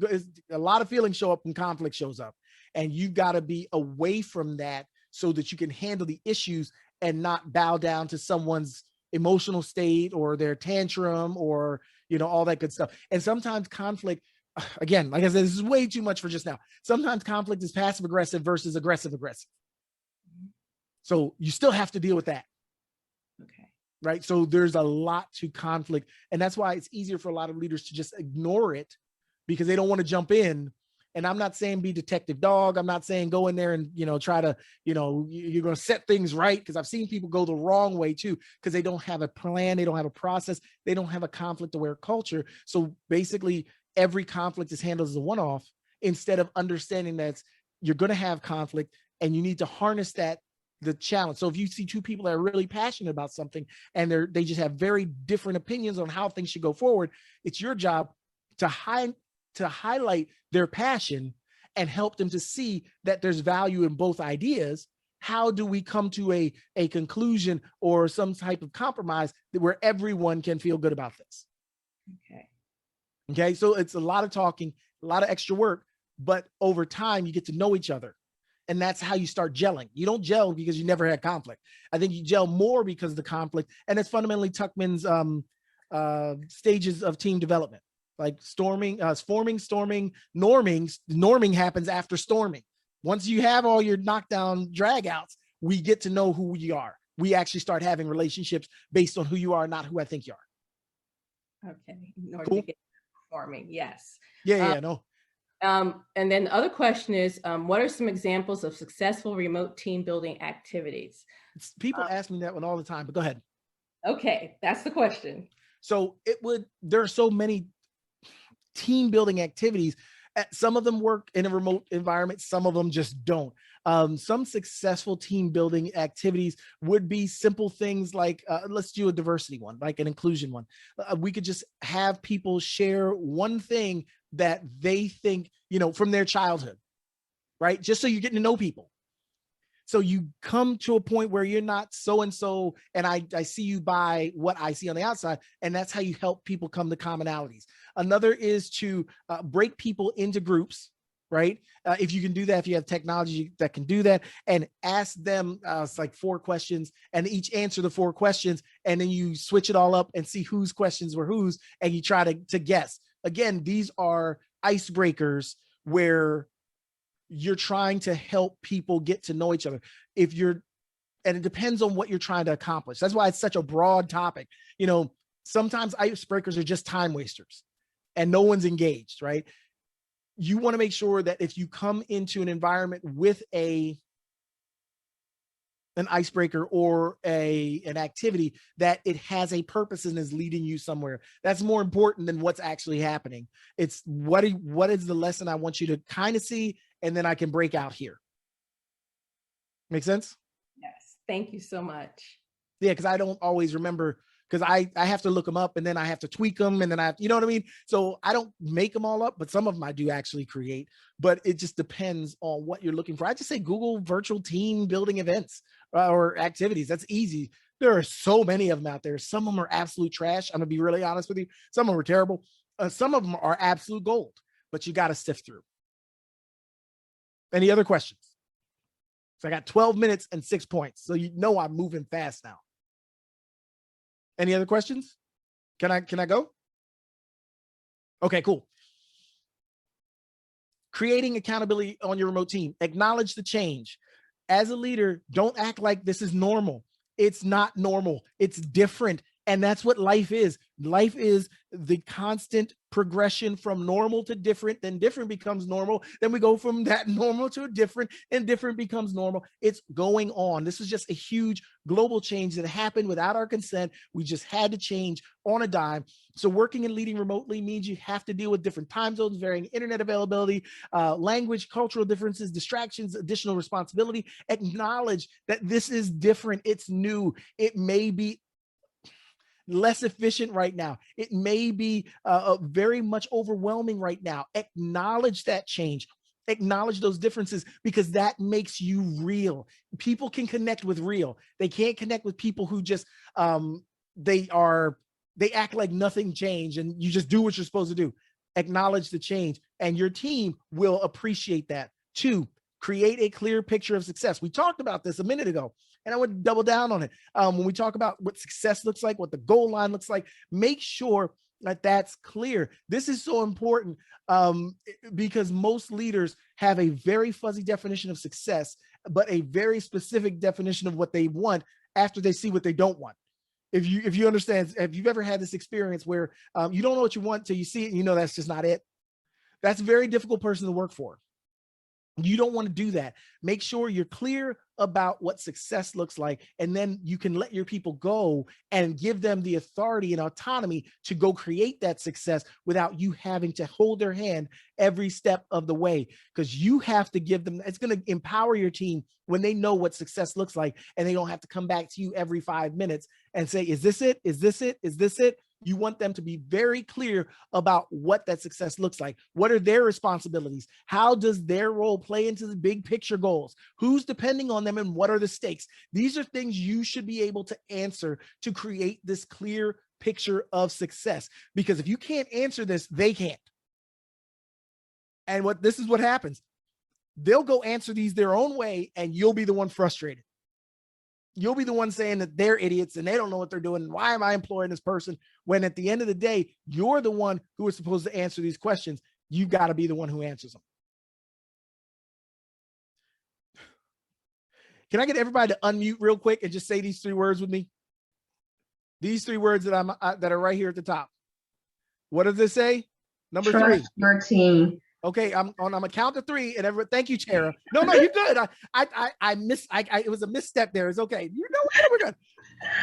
A lot of feelings show up when conflict shows up, and you've got to be away from that so that you can handle the issues and not bow down to someone's emotional state or their tantrum or, all that good stuff. And sometimes conflict, again, like I said, this is way too much for just now. Sometimes conflict is passive aggressive versus aggressive aggressive. So you still have to deal with that. Okay. Right. So there's a lot to conflict. And that's why it's easier for a lot of leaders to just ignore it, because they don't want to jump in. And I'm not saying be detective dog. I'm not saying go in there and, try to, you're going to set things right. Because I've seen people go the wrong way too, because they don't have a plan. They don't have a process. They don't have a conflict aware culture. So basically every conflict is handled as a one-off, instead of understanding that you're going to have conflict and you need to harness the challenge. So if you see two people that are really passionate about something and they just have very different opinions on how things should go forward, it's your job to highlight their passion and help them to see that there's value in both ideas. How do we come to a conclusion or some type of compromise where everyone can feel good about this? Okay. So it's a lot of talking, a lot of extra work, but over time you get to know each other. And that's how you start gelling. You don't gel because you never had conflict. I think you gel more because of the conflict. And it's fundamentally Tuckman's stages of team development, like forming, storming, norming. Norming happens after storming. Once you have all your knockdown drag outs, we get to know who you are. We actually start having relationships based on who you are, not who I think you are. Okay. In order Cool. to get forming. Yes. No. And then the other question is, what are some examples of successful remote team building activities? People ask me that one all the time, but go ahead. Okay, that's the question. So there are so many team building activities. Some of them work in a remote environment. Some of them just don't. Some successful team building activities would be simple things like, let's do a diversity one, like an inclusion one. We could just have people share one thing that they think, from their childhood, right? Just so you're getting to know people. So you come to a point where you're not so-and-so, and I see you by what I see on the outside, and that's how you help people come to commonalities. Another is to break people into groups, right? If you can do that, if you have technology that can do that, and ask them it's like 4 questions, and each answer the 4 questions, and then you switch it all up and see whose questions were whose, and you try to guess. Again, these are icebreakers where you're trying to help people get to know each other. If you're and it depends on what you're trying to accomplish. That's why it's such a broad topic. You know, sometimes icebreakers are just time wasters and no one's engaged, right? You want to make sure that if you come into an environment with an icebreaker or an activity, that it has a purpose and is leading you somewhere. That's more important than what's actually happening. It's what is the lesson I want you to kind of see, and then I can break out here. Make sense? Yes. Thank you so much. Yeah, because I don't always remember, because I have to look them up and then I have to tweak them and then I have, you know what I mean? So I don't make them all up, but some of them I do actually create, but it just depends on what you're looking for. I just say Google virtual team building events or activities. That's easy. There are so many of them out there. Some of them are absolute trash. I'm gonna be really honest with you. Some of them are terrible. Some of them are absolute gold, but you got to sift through. Any other questions? So I got 12 minutes and 6 points. So you know I'm moving fast now. Any other questions? Can I go? Okay, cool. Creating accountability on your remote team. Acknowledge the change. As a leader, don't act like this is normal. It's not normal. It's different. And that's what life is. Life is the constant progression from normal to different, then different becomes normal. Then we go from that normal to a different, and different becomes normal. It's going on. This is just a huge global change that happened without our consent. We just had to change on a dime. So working and leading remotely means you have to deal with different time zones, varying internet availability, language, cultural differences, distractions, additional responsibility. Acknowledge that this is different. It's new. It may be less efficient right now. It may be very much overwhelming right now. Acknowledge that change. Acknowledge those differences, because that makes you real. People can connect with real. They can't connect with people who just, they act like nothing changed and you just do what you're supposed to do. Acknowledge the change and your team will appreciate that. 2, create a clear picture of success. We talked about this a minute ago, and I would double down on it. When we talk about what success looks like, what the goal line looks like, make sure that that's clear. This is so important because most leaders have a very fuzzy definition of success, but a very specific definition of what they want after they see what they don't want. If you understand, if you've ever had this experience where you don't know what you want till you see it and you know that's just not it, that's a very difficult person to work for. You don't want to do that. Make sure you're clear about what success looks like, and then you can let your people go and give them the authority and autonomy to go create that success without you having to hold their hand every step of the way, because you have to give them, it's going to empower your team when they know what success looks like, and they don't have to come back to you every 5 minutes and say, is this it? Is this it? Is this it? You want them to be very clear about what that success looks like. What are their responsibilities? How does their role play into the big picture goals? Who's depending on them and what are the stakes? These are things you should be able to answer to create this clear picture of success. Because if you can't answer this, they can't. And this is what happens. They'll go answer these their own way, and you'll be the one frustrated. You'll be the one saying that they're idiots and they don't know what they're doing. Why am I employing this person? When at the end of the day, you're the one who is supposed to answer these questions. You've got to be the one who answers them. Can I get everybody to unmute real quick and just say these 3 words with me? These 3 words that that are right here at the top. What does this say? Number Trust 3. your team. Okay, I'm a count to 3, and everyone. Thank you, Tara. No, you're good. It was a misstep there. It's okay. You know what? We're good.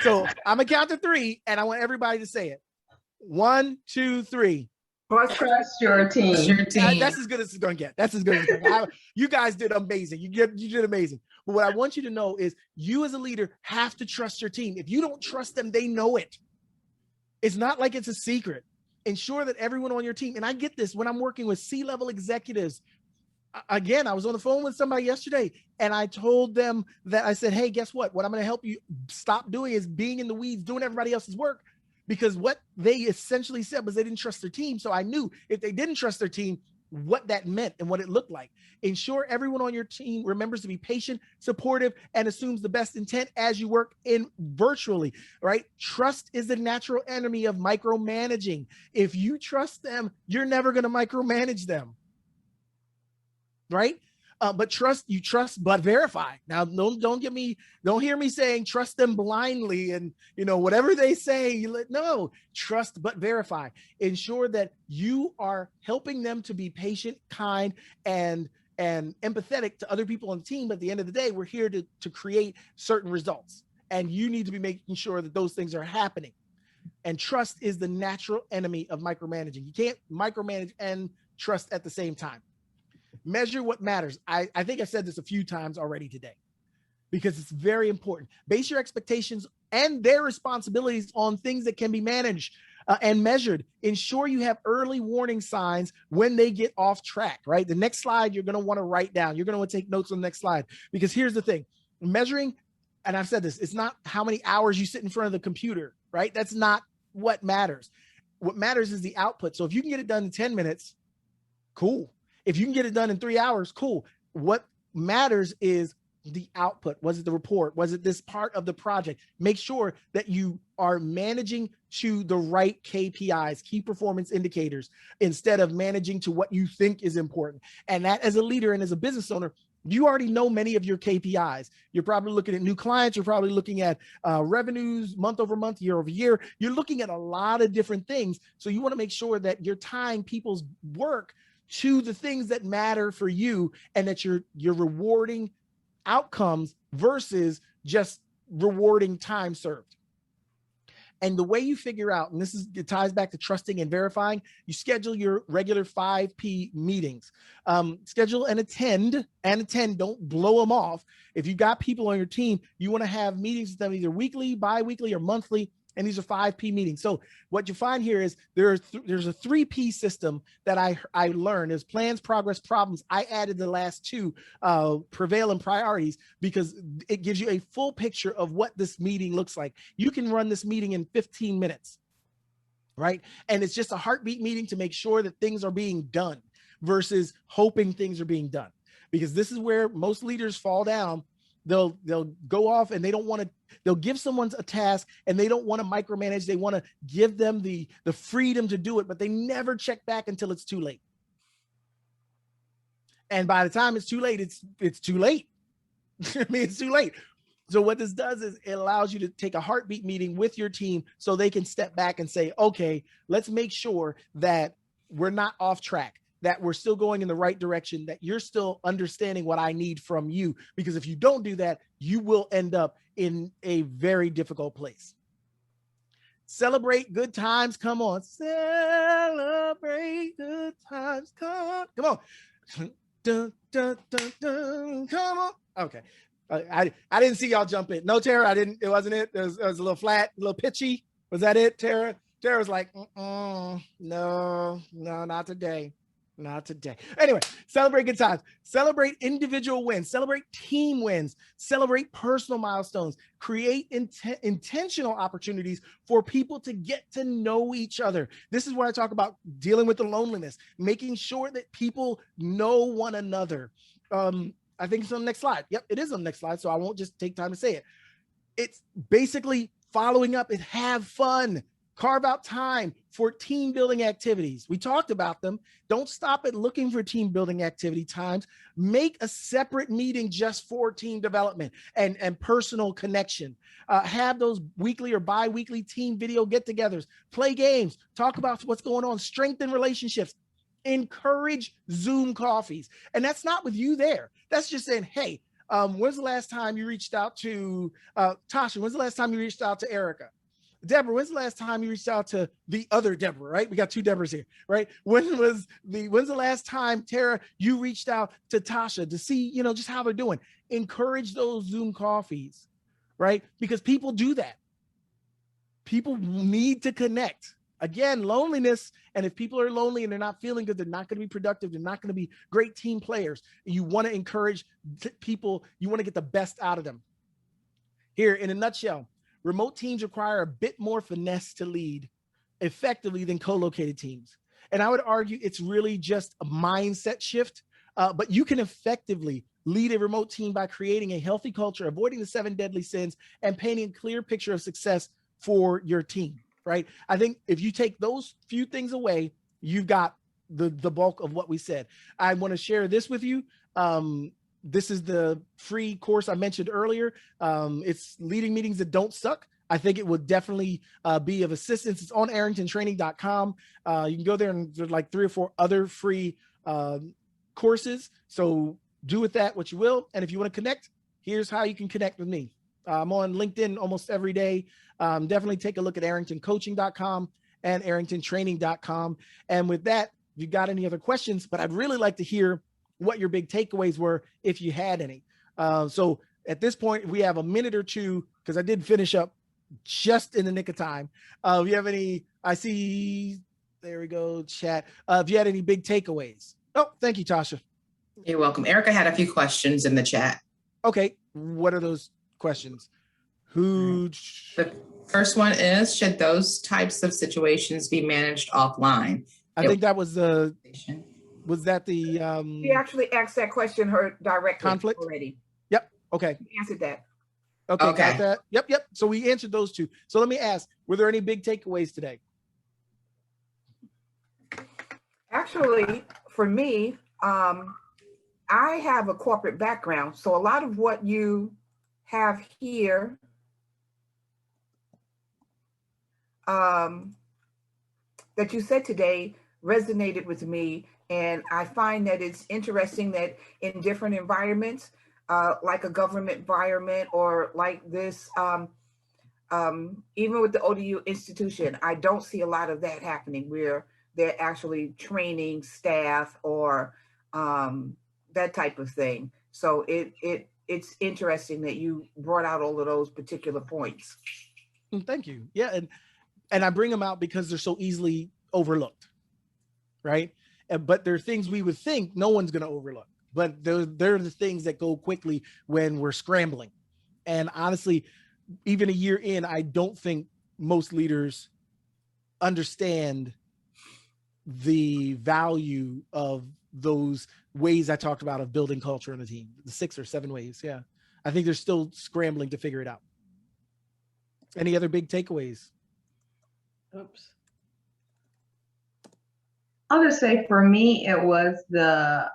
So I'm gonna count to 3, and I want everybody to say it. 1, 2, 3. Trust your team. That's as good as it's gonna get. That's as good as it's gonna get. You guys did amazing. You did amazing. But what I want you to know is, you as a leader have to trust your team. If you don't trust them, they know it. It's not like it's a secret. Ensure that everyone on your team, and I get this when I'm working with C-level executives. Again, I was on the phone with somebody yesterday, and I told them that I said, hey, guess what? What I'm going to help you stop doing is being in the weeds, doing everybody else's work, because what they essentially said was they didn't trust their team. So I knew if they didn't trust their team, what that meant and what it looked like. Ensure everyone on your team remembers to be patient, supportive, and assumes the best intent as you work in virtually, right? Trust is the natural enemy of micromanaging. If you trust them, you're never going to micromanage them, right? But you trust, but verify. Now, don't hear me saying trust them blindly and, whatever they say, no, trust, but verify. Ensure that you are helping them to be patient, kind, and empathetic to other people on the team. But at the end of the day, we're here to create certain results. And you need to be making sure that those things are happening. And trust is the natural enemy of micromanaging. You can't micromanage and trust at the same time. Measure what matters. I think I said this a few times already today because it's very important. Base your expectations and their responsibilities on things that can be managed and measured. Ensure you have early warning signs when they get off track, right? The next slide, you're going to want to write down. You're going to want to take notes on the next slide because here's the thing. Measuring, and I've said this, it's not how many hours you sit in front of the computer, right? That's not what matters. What matters is the output. So if you can get it done in 10 minutes, cool. If you can get it done in 3 hours, cool. What matters is the output. Was it the report? Was it this part of the project? Make sure that you are managing to the right KPIs, key performance indicators, instead of managing to what you think is important. And that as a leader and as a business owner, you already know many of your KPIs. You're probably looking at new clients. You're probably looking at revenues month over month, year over year. You're looking at a lot of different things. So you want to make sure that you're tying people's work to the things that matter for you and that you're rewarding outcomes versus just rewarding time served. And the way you figure out, and it ties back to trusting and verifying, you schedule your regular 5P meetings. Schedule and attend, don't blow them off. If you got people on your team, you want to have meetings with them either weekly, bi-weekly, or monthly. And these are 5P meetings. So what you find here is there's a 3P system that I learned. There's plans, progress, problems. I added the last two, prevail and priorities, because it gives you a full picture of what this meeting looks like. You can run this meeting in 15 minutes, right? And it's just a heartbeat meeting to make sure that things are being done versus hoping things are being done. Because this is where most leaders fall down. They'll go off and they'll give someone a task and they don't want to micromanage. They want to give them the freedom to do it, but they never check back until it's too late. And by the time it's too late, it's too late. I mean, it's too late. So what this does is it allows you to take a heartbeat meeting with your team so they can step back and say, okay, let's make sure that we're not off track, that we're still going in the right direction, that you're still understanding what I need from you. Because if you don't do that, you will end up in a very difficult place. Celebrate good times. Come on. Celebrate good times. Come on. Dun, dun, dun, dun. Come on. Okay. I didn't see y'all jump in. No, Tara, I didn't. It wasn't it. It was a little flat, a little pitchy. Was that it, Tara? Tara was like, no, not today. Not today. Anyway, celebrate good times. Celebrate individual wins. Celebrate team wins. Celebrate personal milestones. Create intentional opportunities for people to get to know each other. This is where I talk about dealing with the loneliness, making sure that people know one another. I think it's on the next slide. Yep, it is on the next slide, so I won't just take time to say it. It's basically following up and have fun. Carve out time for team building activities. We talked about them. Don't stop at looking for team building activity times. Make a separate meeting just for team development and personal connection. Have those weekly or bi-weekly team video get-togethers. Play games. Talk about what's going on. Strengthen relationships. Encourage Zoom coffees. And that's not with you there. That's just saying, hey, when's the last time you reached out to Tasha? When's the last time you reached out to Erica? Deborah, when's the last time you reached out to the other Deborah, right? We got two Deborahs here, right? When's the last time, Tara, you reached out to Tasha to see, just how they're doing? Encourage those Zoom coffees, right? Because people do that. People need to connect. Again, loneliness. And if people are lonely and they're not feeling good, they're not going to be productive. They're not going to be great team players. You want to encourage people. You want to get the best out of them. Here, in a nutshell, remote teams require a bit more finesse to lead effectively than co-located teams. And I would argue it's really just a mindset shift, but you can effectively lead a remote team by creating a healthy culture, avoiding the 7 deadly sins, and painting a clear picture of success for your team, right? I think if you take those few things away, you've got the bulk of what we said. I want to share this with you. This is the free course I mentioned earlier. It's Leading Meetings That Don't Suck. I think it would definitely be of assistance. It's on arringtontraining.com. You can go there, and there's like 3 or 4 other free courses. So do with that what you will. And if you want to connect, here's how you can connect with me. I'm on LinkedIn almost every day. Definitely take a look at arringtoncoaching.com and arringtontraining.com. And with that, if you got any other questions, but I'd really like to hear what your big takeaways were, if you had any. So at this point, we have a minute or two, because I did finish up just in the nick of time. If you have any, I see, there we go, chat. If you had any big takeaways. Oh, thank you, Tasha. You're welcome. Erica had a few questions in the chat. Okay, what are those questions? The first one is, should those types of situations be managed offline? I think that was the, was that the She actually asked that question her directly conflict already. Yep. Okay. She answered that. Okay. Okay. Got that. Yep. So we answered those 2. So let me ask, were there any big takeaways today? Actually, for me, I have a corporate background. So a lot of what you have here that you said today resonated with me. And I find that it's interesting that in different environments, like a government environment or like this, even with the ODU institution, I don't see a lot of that happening where they're actually training staff or that type of thing. So it's interesting that you brought out all of those particular points. Thank you. Yeah, and I bring them out because they're so easily overlooked, right? But there are things we would think no one's going to overlook, but they're the things that go quickly when we're scrambling. And honestly, even a year in, I don't think most leaders understand the value of those ways I talked about of building culture in a team, the 6 or 7 ways. Yeah. I think they're still scrambling to figure it out. Any other big takeaways? Oops. I'll just say for me, it was the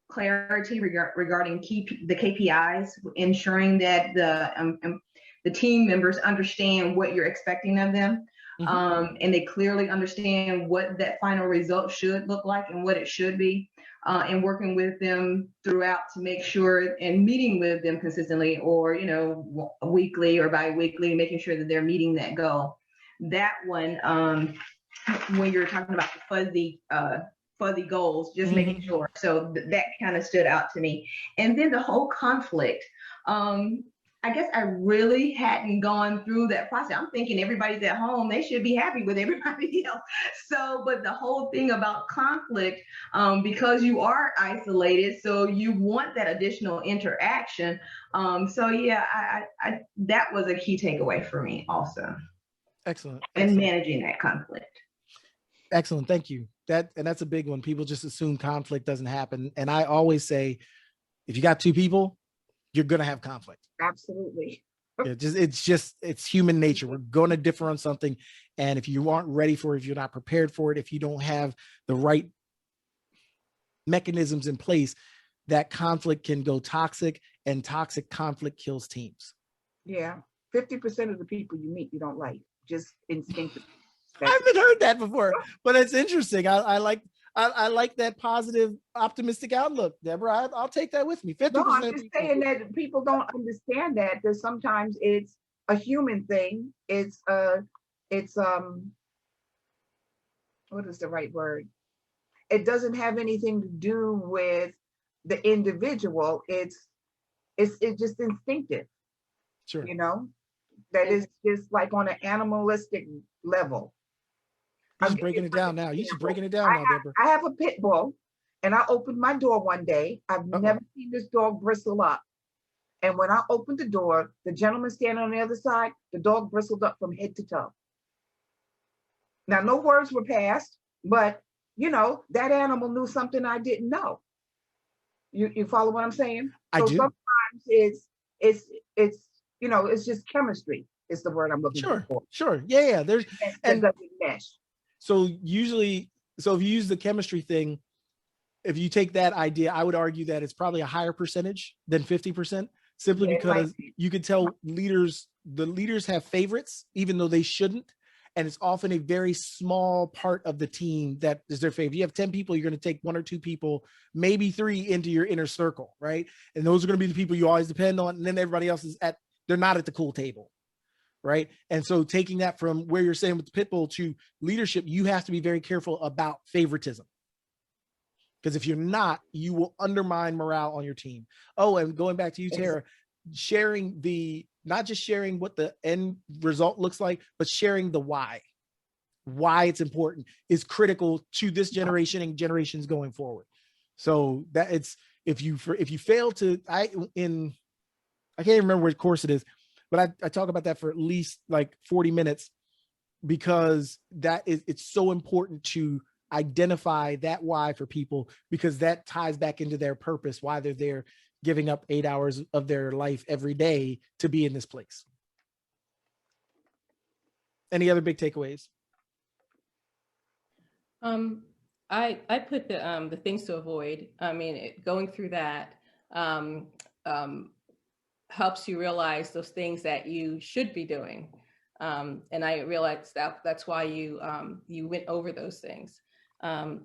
clarity regarding the KPIs, ensuring that the team members understand what you're expecting of them. And they clearly understand what that final result should look like and what it should be, and working with them throughout to make sure, and meeting with them consistently, or weekly or bi-weekly, making sure that they're meeting that goal. That one, when you're talking about the fuzzy goals, just making sure. So that kind of stood out to me. And then the whole conflict. I guess I really hadn't gone through that process. I'm thinking everybody's at home, they should be happy with everybody else. So, but the whole thing about conflict, because you are isolated, so you want that additional interaction. So yeah, I that was a key takeaway for me also. Excellent. And managing that conflict. Excellent. Thank you. That's a big one. People just assume conflict doesn't happen. And I always say, if you got 2 people, you're going to have conflict. Absolutely. It's human nature. We're going to differ on something. And if you aren't ready for it, if you're not prepared for it, if you don't have the right mechanisms in place, that conflict can go toxic, and toxic conflict kills teams. Yeah. 50% of the people you meet, you don't like, just instinctively. I haven't heard that before, but it's interesting. I like that positive, optimistic outlook, Deborah. I'll take that with me. 50%. No, I'm just saying that people don't understand that sometimes it's a human thing. It's what is the right word? It doesn't have anything to do with the individual. It's just instinctive. Sure. That is just like on an animalistic level. You're just breaking it down now. You're just breaking it down now, Deborah. I have a pit bull, and I opened my door one day. I've never seen this dog bristle up. And when I opened the door, the gentleman standing on the other side, the dog bristled up from head to toe. Now, no words were passed, but that animal knew something I didn't know. You follow what I'm saying? I do. Sometimes it's just chemistry is the word I'm looking for. Sure. Yeah. There's and doesn't mesh. So usually So if you use the chemistry thing, if you take that idea, I would argue that it's probably a higher percentage than 50%, simply because you can tell the leaders have favorites, even though they shouldn't. And it's often a very small part of the team that is their favorite. You have 10 people, you're going to take 1 or 2 people, maybe 3 into your inner circle, right? And those are going to be the people you always depend on. And then everybody else they're not at the cool table, right? And so taking that from where you're saying with the pit bull to leadership, you have to be very careful about favoritism. Because if you're not, you will undermine morale on your team. Oh, and going back to you, Tara, not just sharing what the end result looks like, but sharing the why it's important is critical to this generation and generations going forward. So that if you fail to, I can't even remember which course it is, but I talk about that for at least like 40 minutes, because it's so important to identify that why for people, because that ties back into their purpose, why they're there, giving up 8 hours of their life every day to be in this place. Any other big takeaways? I put the things to avoid. I mean, going through that helps you realize those things that you should be doing. And I realized that's why you went over those things.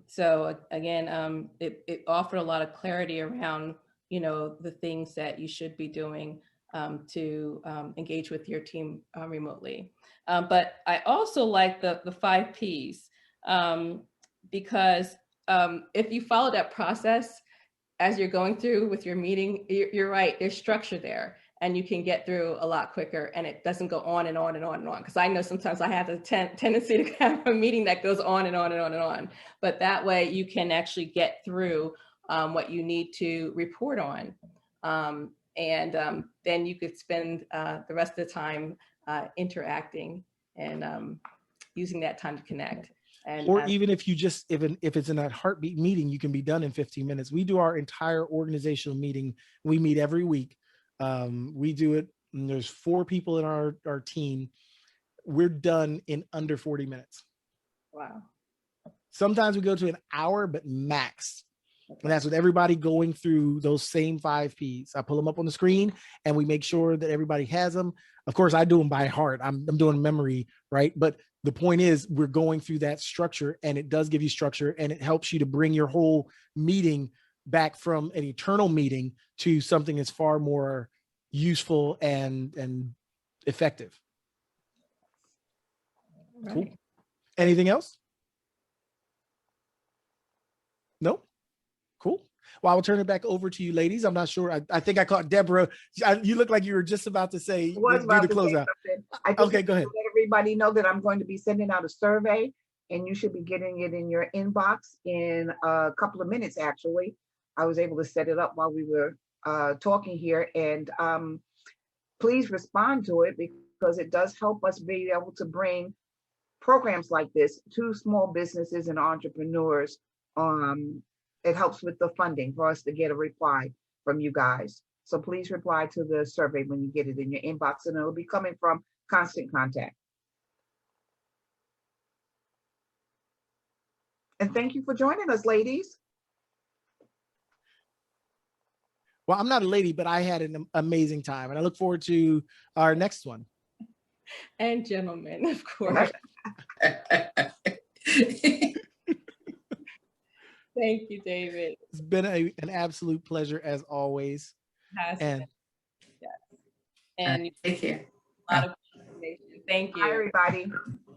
So again, it offered a lot of clarity around, the things that you should be doing to engage with your team remotely. But I also like the 5 Ps because if you follow that process as you're going through with your meeting, you're right, there's structure there. And you can get through a lot quicker, and it doesn't go on and on and on and on. Because I know sometimes I have the tendency to have a meeting that goes on and on and on and on. But that way you can actually get through what you need to report on. And then you could spend the rest of the time interacting and using that time to connect. Or even if it's in that heartbeat meeting, you can be done in 15 minutes. We do our entire organizational meeting. We meet every week. We do it, and there's 4 people in our team. We're done in under 40 minutes. Wow. Sometimes we go to an hour, but max. Okay. And that's with everybody going through those same 5 Ps. I pull them up on the screen and we make sure that everybody has them. Of course, I do them by heart. I'm doing memory, right? But the point is, we're going through that structure, and it does give you structure, and it helps you to bring your whole meeting back from an eternal meeting to something that's far more useful and effective. Right. Cool. Anything else? No? Cool. Well, I will turn it back over to you, ladies. I'm not sure. I think I caught Deborah. You look like you were just about to say, do the closeout. Okay, go ahead. Let everybody know that I'm going to be sending out a survey, and you should be getting it in your inbox in a couple of minutes, actually. I was able to set it up while we were talking here, and please respond to it, because it does help us be able to bring programs like this to small businesses and entrepreneurs. It helps with the funding for us to get a reply from you guys. So please reply to the survey when you get it in your inbox, and it'll be coming from Constant Contact. And thank you for joining us, ladies. Well, I'm not a lady, but I had an amazing time, and I look forward to our next one. And gentlemen, of course. Thank you, David. It's been an absolute pleasure as always. And take care. A lot of information. Thank you. Bye, everybody.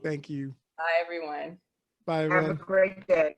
Thank you. Bye, everyone. Bye, everyone. Have a great day.